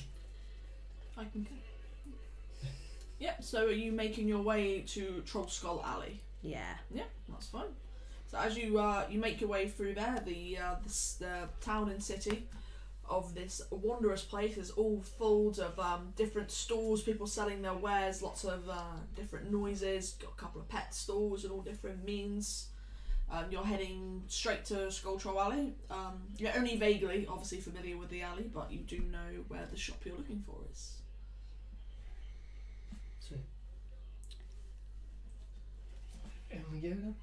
I can go. Yep, so are you making your way to Troll Skull Alley? Yeah. Yeah, that's fine. So as you make your way through there, the town and city of this wondrous place is all full of different stalls, people selling their wares, lots of different noises, got a couple of pet stalls and all different means. You're heading straight to Skull Troll Alley. You're only vaguely, obviously, familiar with the alley, but you do know where the shop you're looking for is. Sweet. And we go then.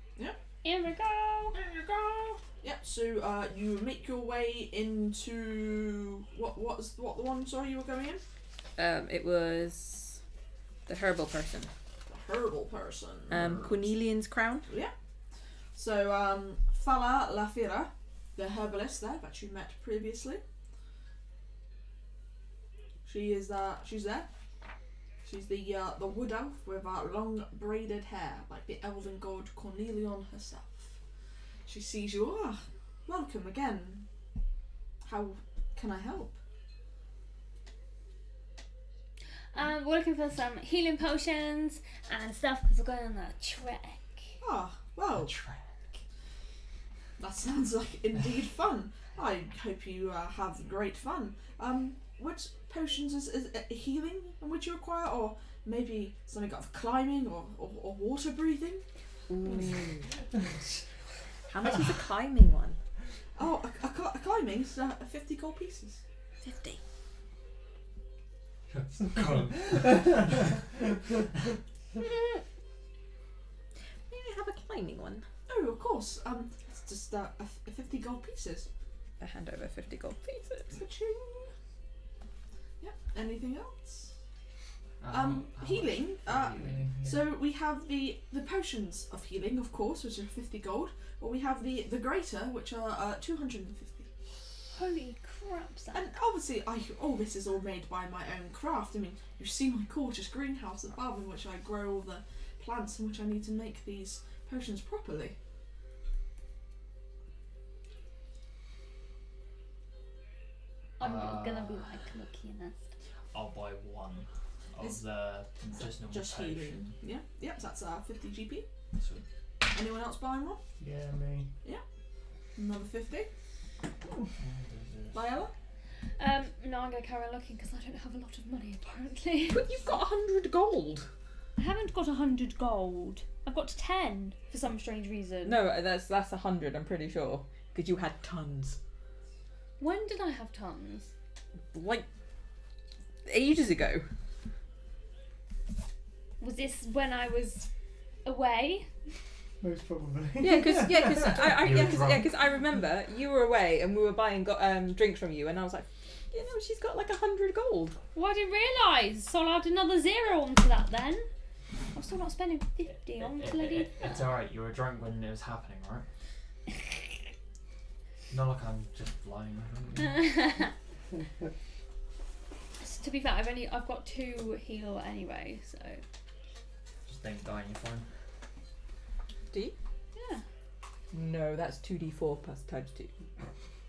In we go. There you go. Yep. So you make your way into what the one? Sorry, you were going in. It was the herbal person. The herbal person. Cornelian's Crown. Yeah. So Fala Lafira, the herbalist there that you met previously. She's there. She's the wood elf with long braided hair, like the elven god Cornelion herself. She sees you. Ah, welcome again. How can I help? We're looking for some healing potions and stuff because we're going on a trek. Ah, well, Track. that sounds like indeed fun. I hope you have great fun. Which potions is healing and which you require, or maybe something of climbing or water breathing? Ooh. How much is a climbing one? Oh, a climbing is 50 gold pieces. 50. Cool. May I have a climbing one? Oh, of course. It's just 50 gold pieces. I hand over 50 gold pieces. Ka-ching. Yeah. Anything else? How Healing. much for healing? So we have the potions of healing, of course, which are 50 gold. But we have the greater, which are 250. Holy crap, Sam. And obviously, all this is all made by my own craft. I mean, you see my gorgeous greenhouse above in which I grow all the plants in which I need to make these potions properly. I'm gonna be like looking at. I'll buy one of Is- the just normal Just potion. healing. Yeah, yep, so that's 50 GP. Sweet. Anyone else buying one? Yeah, me. Another 50. Viola? No, I'm gonna carry on looking because I don't have a lot of money apparently. But you've got 100 gold. I haven't got 100 gold. I've got 10 for some strange reason. No, that's 100. I'm pretty sure because you had tons. When did I have tons? Like ages ago. Was this when I was away? Most probably. Yeah, because You were drunk. I remember you were away and we were buying drinks from you, and I was like, you know, she's got like 100 gold. Well, I didn't realise, so I'll add another 0 onto that then. I'm still not spending 50 on bloody. It's alright, you were drunk when it was happening, right? Not like I'm just lying. To be fair, I've got 2 heal anyway, so Just don't die and you're fine. Do you? yeah. No, that's 2d4 plus times 2.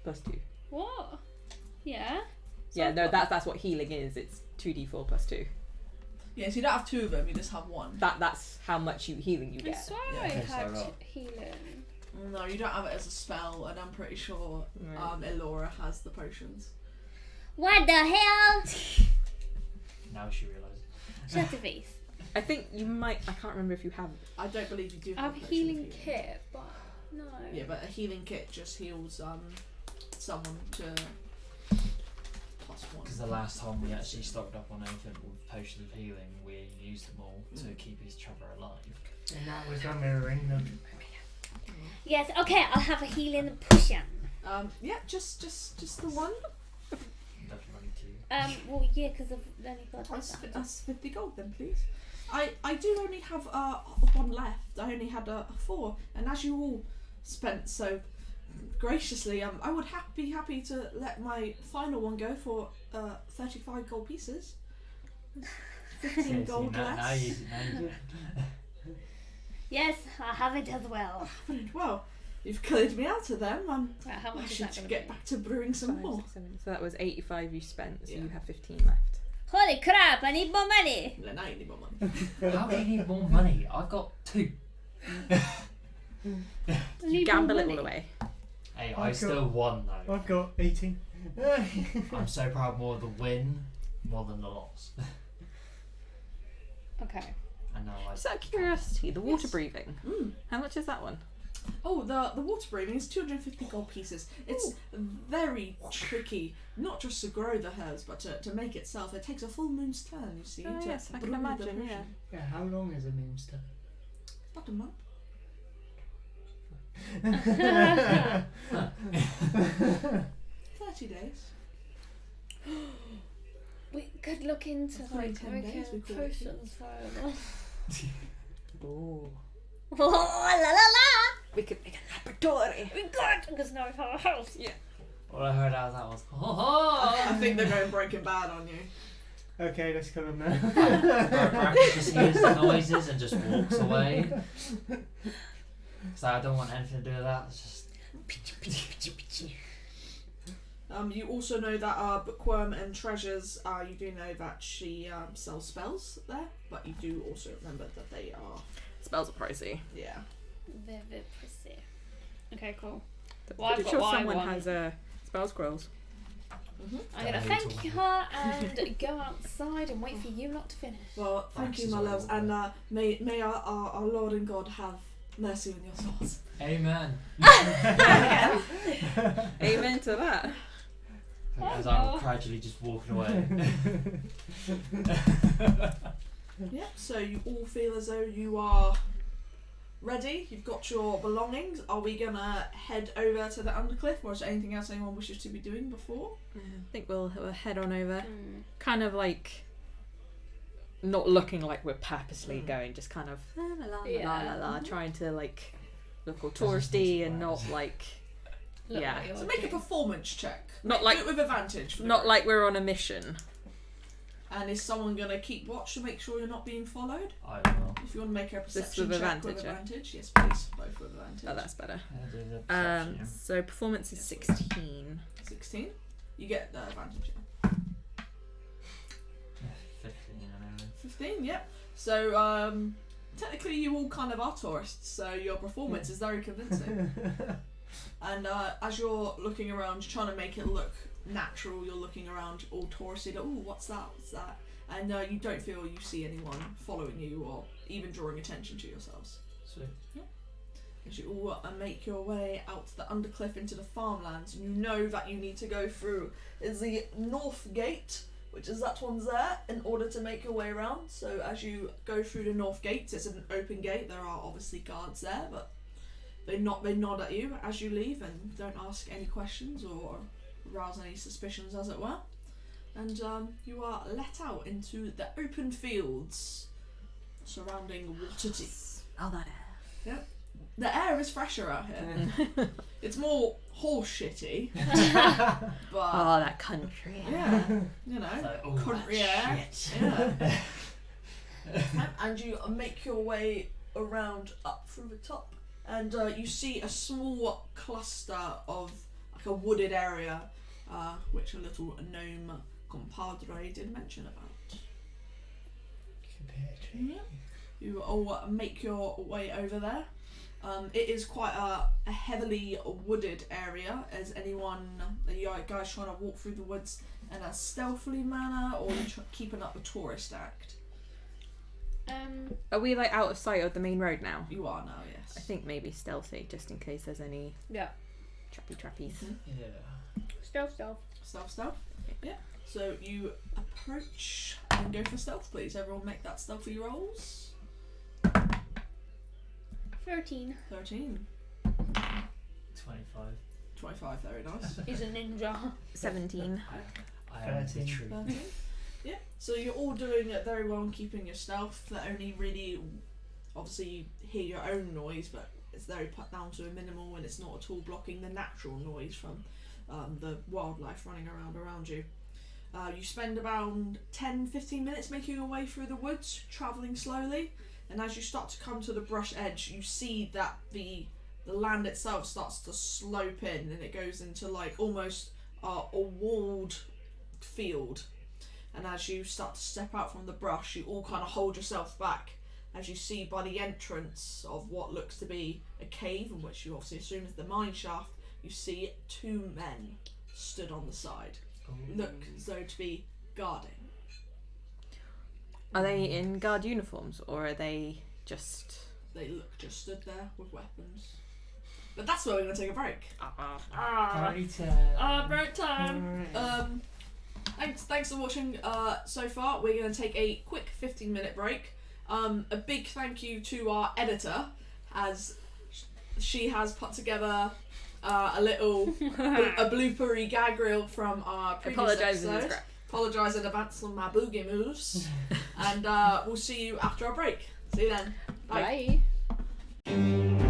Plus 2. What? Yeah. So Yeah, I've no, got- that's what healing is. It's 2d4 plus 2. Yeah, so you don't have 2 of them, you just have 1. That's how much healing you I get. swear Yeah, I okay, so I had got- healing. No, you don't have it as a spell, and I'm pretty sure Right. Elora has the potions. What the hell? Now she realises. Shut your face. I think you might. I can't remember if you have. I don't believe you do I have have a a potion of healing kit, but no. Yeah, but a healing kit just heals someone to +1. Because the last time we actually stocked up on anything with potions of healing, we used them all to keep each other alive. And that was when we were in the. Yes, okay, I'll have a healing potion. Yeah, just the one. That's money to you. Well, yeah, because I've only got That's 50 gold then, please. I do only have 1 left. I only had 4, and as you all spent so graciously, I would be happy to let my final one go for 35 gold pieces. 15 gold now less. you Yes, I have it as well. Well, you've cleared me out of them. Right, how I much is should that going to get be? back to brewing some 5, more. 6, 7. So that was 85 you spent. So Yeah. you have 15 left. Holy crap, I need more money. No, now you need more money. How do you need more money? I've got 2. You gamble it all away. Hey, I've I got- still won though. I've got 18. I'm so proud more of the win more than the loss. Okay. And now I Just out of curiosity, the water Yes. breathing. Mm. How much is that one? Oh, the water breathing is 250 gold pieces. It's very tricky, not just to grow the herbs, but to make itself. It takes a full moon's turn, you see. Oh, to yes, I can brew the imagine, potion. yeah. Yeah, how long is a moonstone? About a month. 30 days. We could look into That's only 10 making days we call it. potions further. Oh. Oh, la la la. We could make a laboratory. We got because now we have a house. all I heard out of that was ha I think they're going Breaking Bad on you. Okay, let's kill him now. Barakus just hears the noises and just walks away. So I don't want anything to do with that. It's just You also know that Bookworm and Treasures, you do know that she sells spells there, but you do also remember that they are, Spells are pricey. yeah. Very pretty. Okay, cool. Well, I've pretty got sure what I someone want. has spell scrolls. I'm gonna Don't thank need to- her and go outside and wait for you lot to finish. Well, thank you, Axes my are loves, all and may our Lord and God have mercy on your souls. amen. Amen to that. As I'm gradually just walking away. Yep, so you all feel as though you are ready, you've got your belongings. Are we gonna head over to the Undercliff, or is there anything else anyone wishes to be doing before? I think we'll head on over. Mm. Kind of like not looking like we're purposely going, just kind of la la la la la la, trying to like look all Doesn't touristy seem and not surprised. like look Yeah. what you're So make a doing. performance check. Not Do like it with advantage. for the not group. like we're on a mission. And is someone gonna keep watch to make sure you're not being followed? I will. If you want to make a with perception check advantage, with yeah? advantage, yes, please, both with advantage. Oh, that's better. Yeah, do the perception, So performance is 16. 16. You get the advantage. Yeah. yeah. 15 and everything. 15. Yep. So technically, you all kind of are tourists, so your performance is very convincing. And as you're looking around, you're trying to make it look natural. You're looking around all touristy. Like, ooh, what's that? What's that? And you don't feel you see anyone following you or even drawing attention to yourselves. Sweet. As you all make your way out the undercliff into the farmlands, and you know that you need to go through is the north gate, which is that one's there, in order to make your way around. So as you go through the north gate, it's an open gate. There are obviously guards there, but they nod at you as you leave and don't ask any questions or arouse any suspicions, as it were. And you are let out into the open fields surrounding Waterdeep. Oh, that air. The air is fresher out here. It's more horse shitty, but Oh, that country. yeah, you know, Like, oh, country that air. shit. Yeah. And you make your way around up through the top, and you see a small cluster of like a wooded area, which a little gnome compadre did mention about. Yeah. You all make your way over there. It is quite a heavily wooded area. As anyone, are you guys trying to walk through the woods in a stealthily manner, or are you keeping up the tourist act? Are we like out of sight of the main road now? You are now, yes. I think maybe stealthy, just in case there's any Yeah. trappies. Yeah. Stealth. Stealth. Yeah. So you approach and go for stealth, please. Everyone make that stealthy rolls. 13. 13. 25. 25, very nice. He's a ninja. 17. I am the 13. truth. 13. Yeah. So you're all doing it very well and keeping your stealth. That only really, obviously, you hear your own noise, but it's very put down to a minimal, and it's not at all blocking the natural noise from the wildlife running around you. You spend about 10-15 minutes making your way through the woods, travelling slowly, and as you start to come to the brush edge, you see that the land itself starts to slope in, and it goes into like almost a walled field. And as you start to step out from the brush, you all kind of hold yourself back as you see by the entrance of what looks to be a cave, and which you obviously assume is the mine shaft, you see two men stood on the side. Look as though to be guarding. Are they in guard uniforms, or are they just... They look just stood there with weapons. But that's where we're going to take a break. Break time. Thanks for watching so far. We're going to take a quick 15-minute break. A big thank you to our editor, as she has put together a little a bloopery gag reel from our previous episode. Apologise in advance on my boogie moves. And we'll see you after our break. See you then. Bye. Bye.